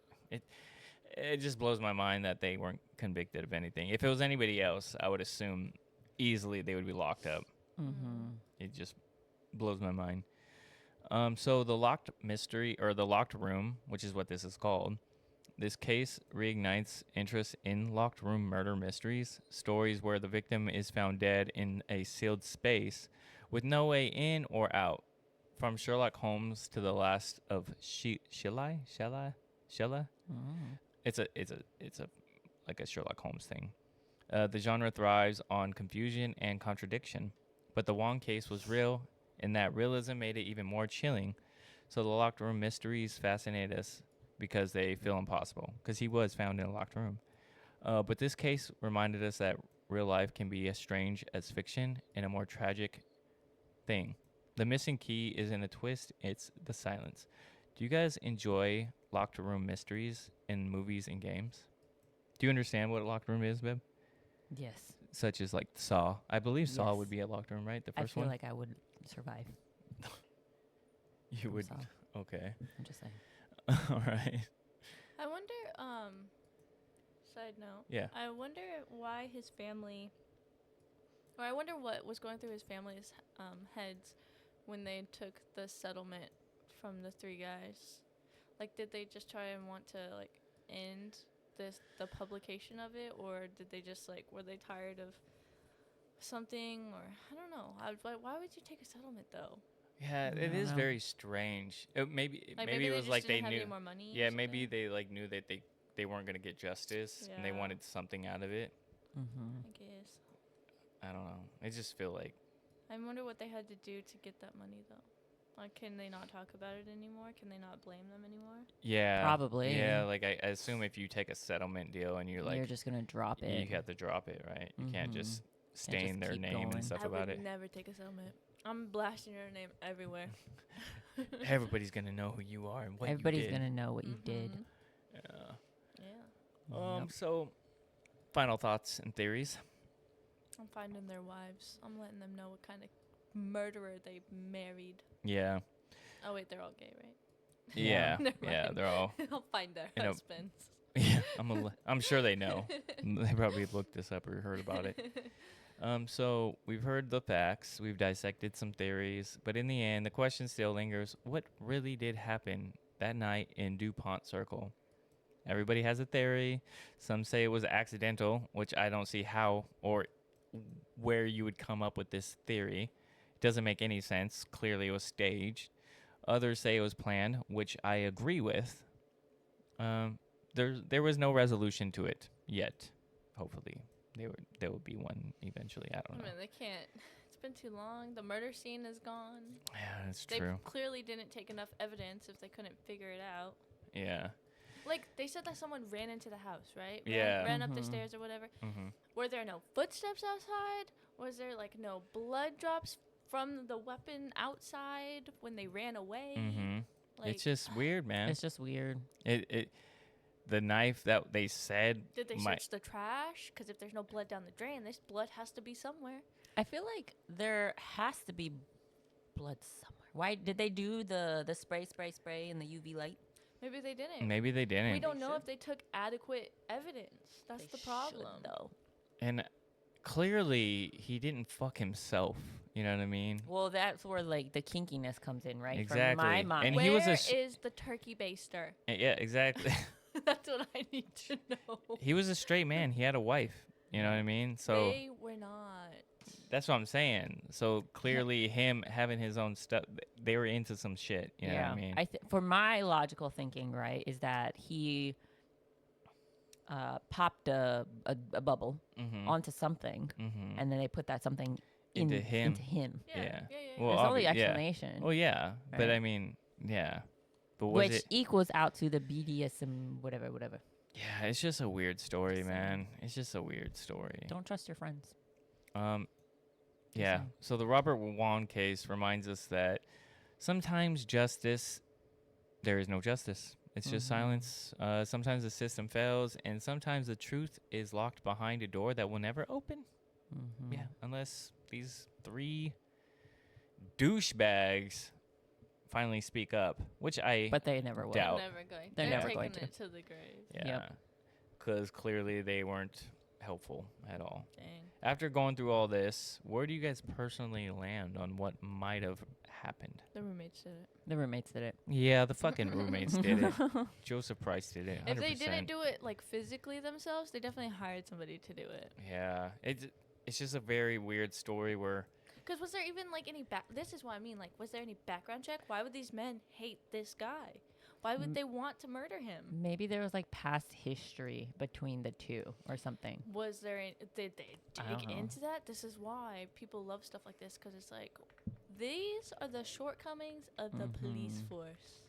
It just blows my mind that they weren't convicted of anything. If it was anybody else, I would assume easily they would be locked up. Mm-hmm. It just blows my mind. So the locked mystery, or the locked room, which is what this is called, this case reignites interest in locked room murder mysteries, stories where the victim is found dead in a sealed space with no way in or out. From Sherlock Holmes to the last of Shella. Mm. It's a like a Sherlock Holmes thing. The genre thrives on confusion and contradiction, but the Wong case was real, and that realism made it even more chilling. So the locked room mysteries fascinate us because they feel impossible, because he was found in a locked room. But this case reminded us that real life can be as strange as fiction and a more tragic thing. The missing key isn't a twist, it's the silence. Do you guys enjoy locked room mysteries in movies and games? Do you understand what a locked room is, babe? Yes. Such as like Saw. I believe Saw Yes. would be a locked room, right? The I first feel one? like I would survive. You from would. Saw. Okay. I'm just saying. All right. I wonder, side note. Yeah. I wonder why his family, or I wonder what was going through his family's heads when they took the settlement from the three guys. Like, did they just try and want to, like, end the publication of it, or did they just, like, were they tired of something, or I don't know. Why would you take a settlement, though? Yeah, I it don't is know. very strange. Maybe Like, maybe it they was just like they didn't have knew. any more money. or Yeah, maybe something? they like knew that they weren't gonna get justice, and they Yeah. wanted something out of it. Mm-hmm. I guess. I don't know. I just feel like I wonder what they had to do to get that money, though. Like, can they not talk about it anymore? Can they not blame them anymore? Yeah. Probably. Yeah, like I assume if you take a settlement deal and you're like, just gonna drop it. you have to drop it, right? You can't just stain their keep name going. and stuff I about would it. never take a settlement. I'm blasting your name everywhere. Everybody's gonna know who you are and what Everybody's you did. gonna know what you did. Yeah. Yeah. Yep. So, final thoughts and theories. I'm finding their wives. I'm letting them know what kind of murderer they married. Yeah. Oh wait, they're all gay, right? Yeah. Never Yeah. mind. They're all. I'll find their You know, husbands. Yeah. I'm sure they know. They probably looked this up or heard about it. So we've heard the facts. We've dissected some theories, but in the end, the question still lingers: what really did happen that night in DuPont Circle? Everybody has a theory. Some say it was accidental, which I don't see how or where you would come up with this theory. It doesn't make any sense. Clearly, it was staged. Others say it was planned, which I agree with. There was no resolution to it yet. Hopefully, there will be one eventually. I don't know. I mean, they can't. It's been too long. The murder scene is gone. Yeah, that's They true. clearly didn't take enough evidence if they couldn't figure it out. Yeah. Like, they said that someone ran into the house, right? Yeah. Ran up the stairs or whatever. Mm-hmm. Were there no footsteps outside? Was there, like, no blood drops from the weapon outside when they ran away? Mm-hmm. Like, It's just weird, man. It's just weird. The knife that they said. did they search the trash? Because if there's no blood down the drain, this blood has to be somewhere. I feel like there has to be blood somewhere. Why did they do the spray in the UV light? Maybe they didn't. Maybe they didn't. We don't know if they took adequate evidence. That's the problem. Though. And clearly, he didn't fuck himself. You know what I mean? Well, that's where like the kinkiness comes in, right? Exactly. From my mind. And Where he was is the turkey baster? Yeah, exactly. That's what I need to know. He was a straight man. He had a wife. You know what I mean? So They were not. that's what I'm saying. So clearly, him having his own stuff, they were into some shit. You know what I mean? For my logical thinking, right, is that he popped a bubble onto something, and then they put that something into him. Yeah. Well, That's the only yeah. explanation. Well, yeah, but Right. I mean, yeah. But was Which it? equals out to the BDSM, whatever. Yeah, it's just a weird story, man. It's just a weird story. Don't trust your friends. Yeah. saying. So the Robert Wone case reminds us that sometimes there is no justice. It's just silence. Sometimes the system fails, and sometimes the truth is locked behind a door that will never open. Yeah, unless these 3 douchebags finally speak up, which But they never will. doubt. Never going. They're never taking going to. it to the grave. Yeah, because clearly they weren't helpful at all. Dang. After going through all this, where do you guys personally land on what might have happened? The roommates did it. The roommates did it. Yeah, the fucking roommates did it. Joseph Price did it. 100%. If they didn't do it like physically themselves, they definitely hired somebody to do it. Yeah, it's just a very weird story where. Because was there even like any this is what I mean, like, was there any background check? Why would these men hate this guy? Why would they want to murder him? Maybe there was like past history between the two or something. Was there did they I don't dig know. into that? This is why people love stuff like this, because it's like, these are the shortcomings of the police force.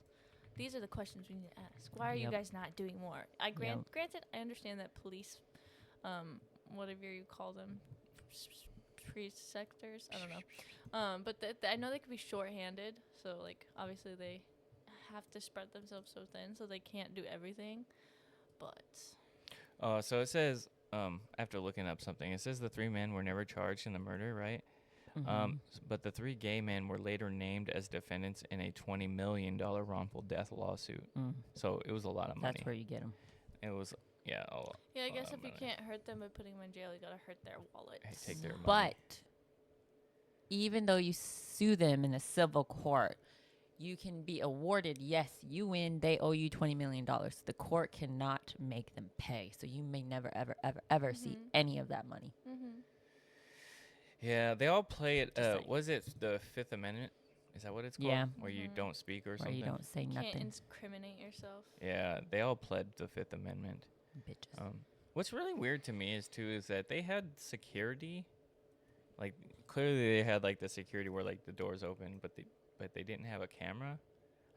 These are the questions we need to ask. Why are you Yep. guys not doing more? Granted, I understand that police, whatever you call them, sectors, I don't know. But I know they could be short-handed, so like obviously they have to spread themselves so thin, so they can't do everything. But So it says, after looking up something, it says the 3 men were never charged in the murder, right? But the 3 gay men were later named as defendants in a $20 million wrongful death lawsuit. So it was a lot of money. That's where you get them. It was, yeah. I guess if you can't hurt them by putting them in jail, you gotta hurt their wallets. Hey, take their money. But even though you sue them in a civil court, you can be awarded, yes, you win, they owe you $20 million. The court cannot make them pay. So you may never, ever, ever, ever see any of that money. Yeah, they all play it. Just saying. Was it the 5th Amendment? Is that what it's called? Yeah. Where you don't speak or Where something? you don't say Can't nothing. incriminate yourself. Yeah, they all pled the 5th Amendment. Bitches. What's really weird to me is that they had security, like clearly they had like the security where like the doors open, but they didn't have a camera.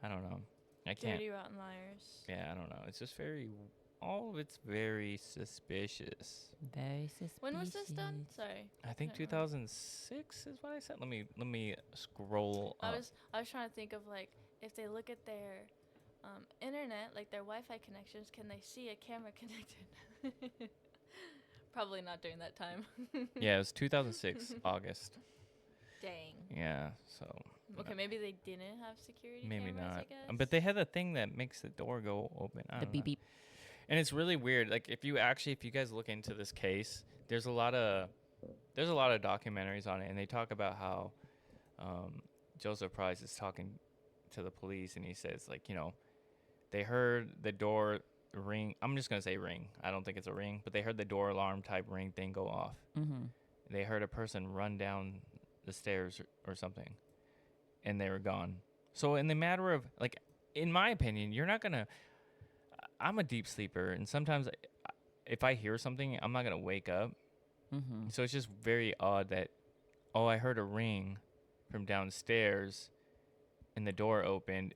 I don't know. I can't. Dirty rotten liars. Yeah, I don't know. It's just very. All of it's very suspicious. Very suspicious. When was this done? Sorry. I think can't remember. 2006 is what I said. Let me scroll up. I was trying to think of like if they look at their internet, like their Wi-Fi connections, can they see a camera connected? Probably not during that time. Yeah, it was 2006 August. Dang. Yeah, so. Okay, maybe they didn't have security Maybe cameras, not. I guess. But they had a thing that makes the door go open. I The don't beep know. beep. And it's really weird. Like if you guys look into this case, there's a lot of documentaries on it, and they talk about how Joseph Price is talking to the police, and he says like, they heard the door ring. I'm just gonna say ring. I don't think it's a ring, but they heard the door alarm type ring thing go off. Mm-hmm. They heard a person run down the stairs or something, and they were gone. So in the matter of like, in my opinion, you're not gonna. I'm a deep sleeper, and sometimes if I hear something, I'm not gonna wake up. Mm-hmm. So it's just very odd that, I heard a ring from downstairs, and the door opened,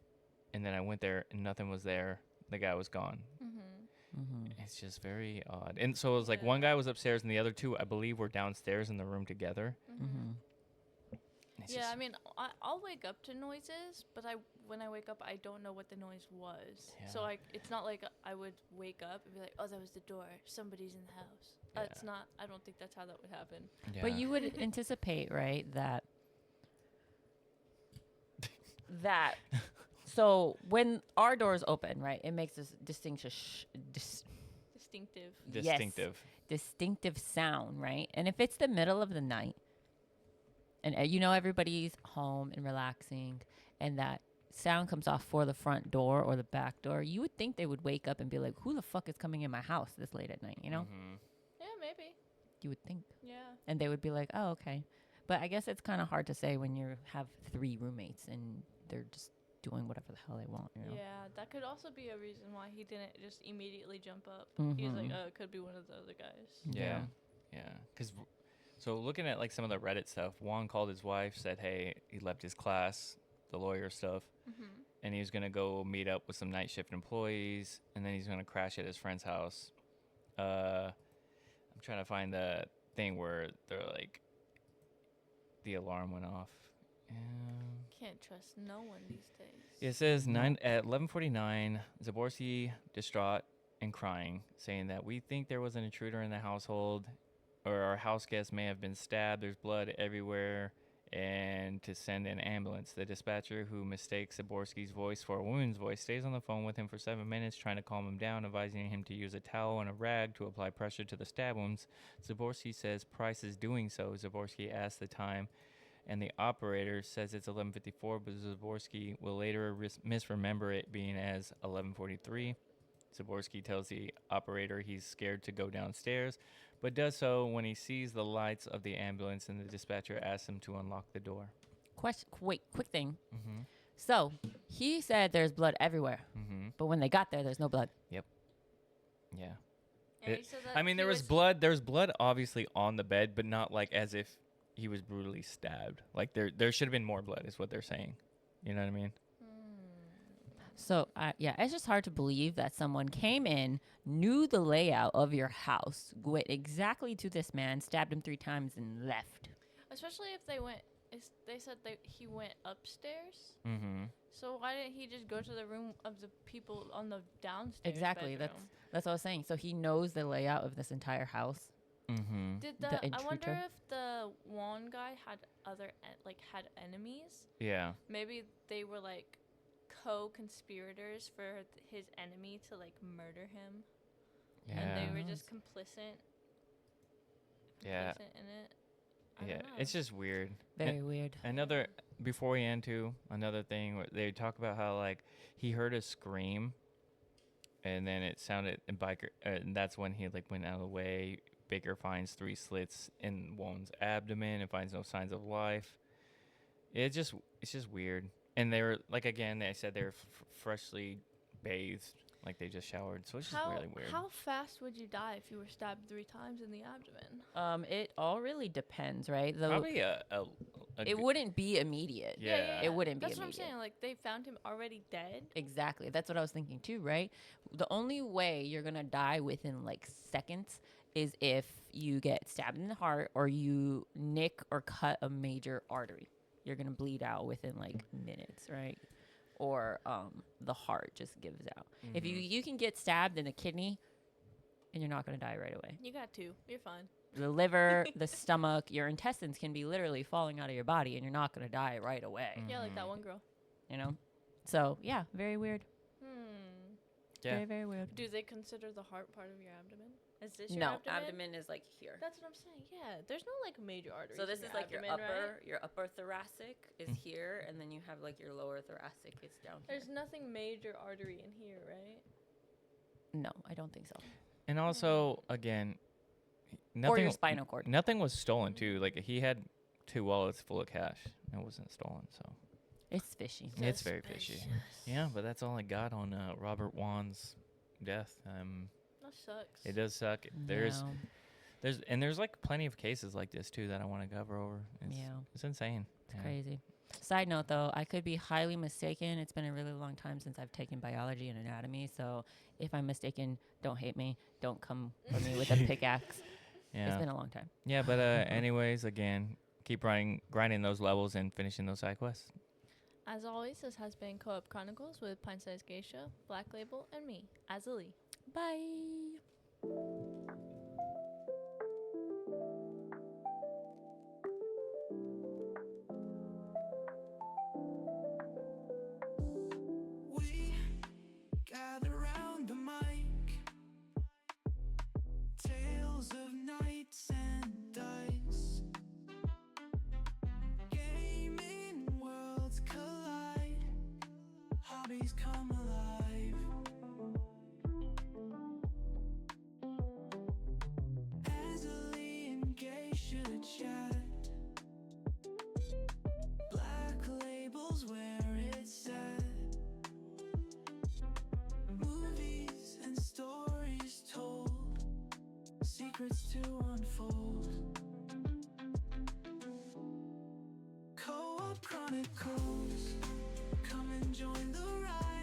and then I went there and nothing was there. The guy was gone. Mm-hmm. Mm-hmm. It's just very odd. And so it was like one guy was upstairs, and the other two, I believe, were downstairs in the room together. Mm-hmm. Yeah, I mean, I'll wake up to noises, but when I wake up, I don't know what the noise was. Yeah. So it's not like I would wake up and be like, oh, that was the door. Somebody's in the house. Yeah. It's not. I don't think that's how that would happen. Yeah. But you would anticipate, right, that so when our doors open, right, it makes this Distinctive. distinctive sound, right? And if it's the middle of the night and everybody's home and relaxing and that sound comes off for the front door or the back door, you would think they would wake up and be like, who the fuck is coming in my house this late at night, Mm-hmm. Yeah, maybe. You would think. Yeah. And they would be like, oh, okay. But I guess it's kind of hard to say when you have 3 roommates and they're just doing whatever the hell they want, Yeah, that could also be a reason why he didn't just immediately jump up. Mm-hmm. He was like, oh, it could be one of the other guys. Yeah. Because so looking at like some of the Reddit stuff, Wone called his wife, said, hey, he left his class, the lawyer stuff, and he was going to go meet up with some night shift employees, and then he's going to crash at his friend's house. I'm trying to find the thing where they're like, the alarm went off. Can't trust no one these days. It says at 11:49, Zaborski distraught and crying, saying that we think there was an intruder in the household, or our house guest may have been stabbed. There's blood everywhere, and to send an ambulance. The dispatcher, who mistakes Zaborski's voice for a woman's voice, stays on the phone with him for 7 minutes, trying to calm him down, advising him to use a towel and a rag to apply pressure to the stab wounds. Zaborski says Price is doing so. Zaborski asks the time, and the operator says it's 11:54, but Zaborski will later misremember it being as 11:43. Zaborski tells the operator he's scared to go downstairs, but does so when he sees the lights of the ambulance, and the dispatcher asks him to unlock the door. Quick thing. Mm-hmm. So he said there's blood everywhere, but when they got there, there's no blood. Yep. Yeah. And he said that I mean, he there's blood obviously on the bed, but not like as if he was brutally stabbed. Like there should have been more blood, is what they're saying. You know what I mean? So, it's just hard to believe that someone came in, knew the layout of your house, went exactly to this man, stabbed him 3 times, and left. Especially if they said he went upstairs. Mm-hmm. So why didn't he just go to the room of the people on the downstairs Exactly. bedroom? That's what I was saying. So he knows the layout of this entire house. Mm-hmm. I wonder if the Wone guy had had enemies. Yeah. Maybe they were like co-conspirators for his enemy to like murder him. Yeah. And they were just complicit in it. I don't know. It's just weird. Very weird. Before we end too, another thing where they talk about how like he heard a scream, and then it sounded and that's when he like went out of the way. Baker finds 3 slits in Wone's abdomen and finds no signs of life. It's just weird. And they were like, again, they said they were freshly bathed. like they just showered. So it's just How really weird. how fast would you die if you were stabbed 3 times in the abdomen? It all really depends, right? Probably It wouldn't be immediate. Yeah. It wouldn't be That's immediate. what I'm saying. Like they found him already dead. Exactly. That's what I was thinking too, right? The only way you're going to die within like seconds is if you get stabbed in the heart or you nick or cut a major artery. You're going to bleed out within like minutes, right? Or the heart just gives out. If you can get stabbed in the kidney and you're not going to die right away. You got 2. You're fine. The liver, the stomach, your intestines can be literally falling out of your body and you're not going to die right away, Yeah, like that one girl. you know? So, yeah, very weird. Yeah. Very, very weird. Do they consider the heart part of your abdomen? Is this your No, abdomen? is like here. That's what I'm saying. Yeah, there's no like major arteries. So this in is your like your abdomen, upper, right? your upper thoracic is here, and then you have like your lower thoracic is down There's here. nothing major artery in here, right? No, I don't think so. And also, again, Or your spinal cord. Nothing was stolen too. Like he had 2 wallets full of cash. It wasn't stolen, so It's fishy. it's very fishy. Yeah, but that's all I got on Robert Wone's death. That sucks. It does suck. No. There's like plenty of cases like this too that I want to cover over. It's insane. It's crazy. Side note though, I could be highly mistaken. It's been a really long time since I've taken biology and anatomy, so if I'm mistaken, don't hate me. Don't come for me with a pickaxe. Yeah. It's been a long time. Yeah, but anyways, again, keep grinding those levels and finishing those side quests. As always, this has been Co-op Chronicles with Pint-Sized Geisha, Blacklabel, and me, Azzilee. Bye. We gather round the mic, tales of knights and dice, gaming worlds collide, hobbies come alive. Azzilee and Geisha chat, Blacklabel's where it's at. Movies and stories told, secrets to unfold. Co-op Chronicles, come and join the ride.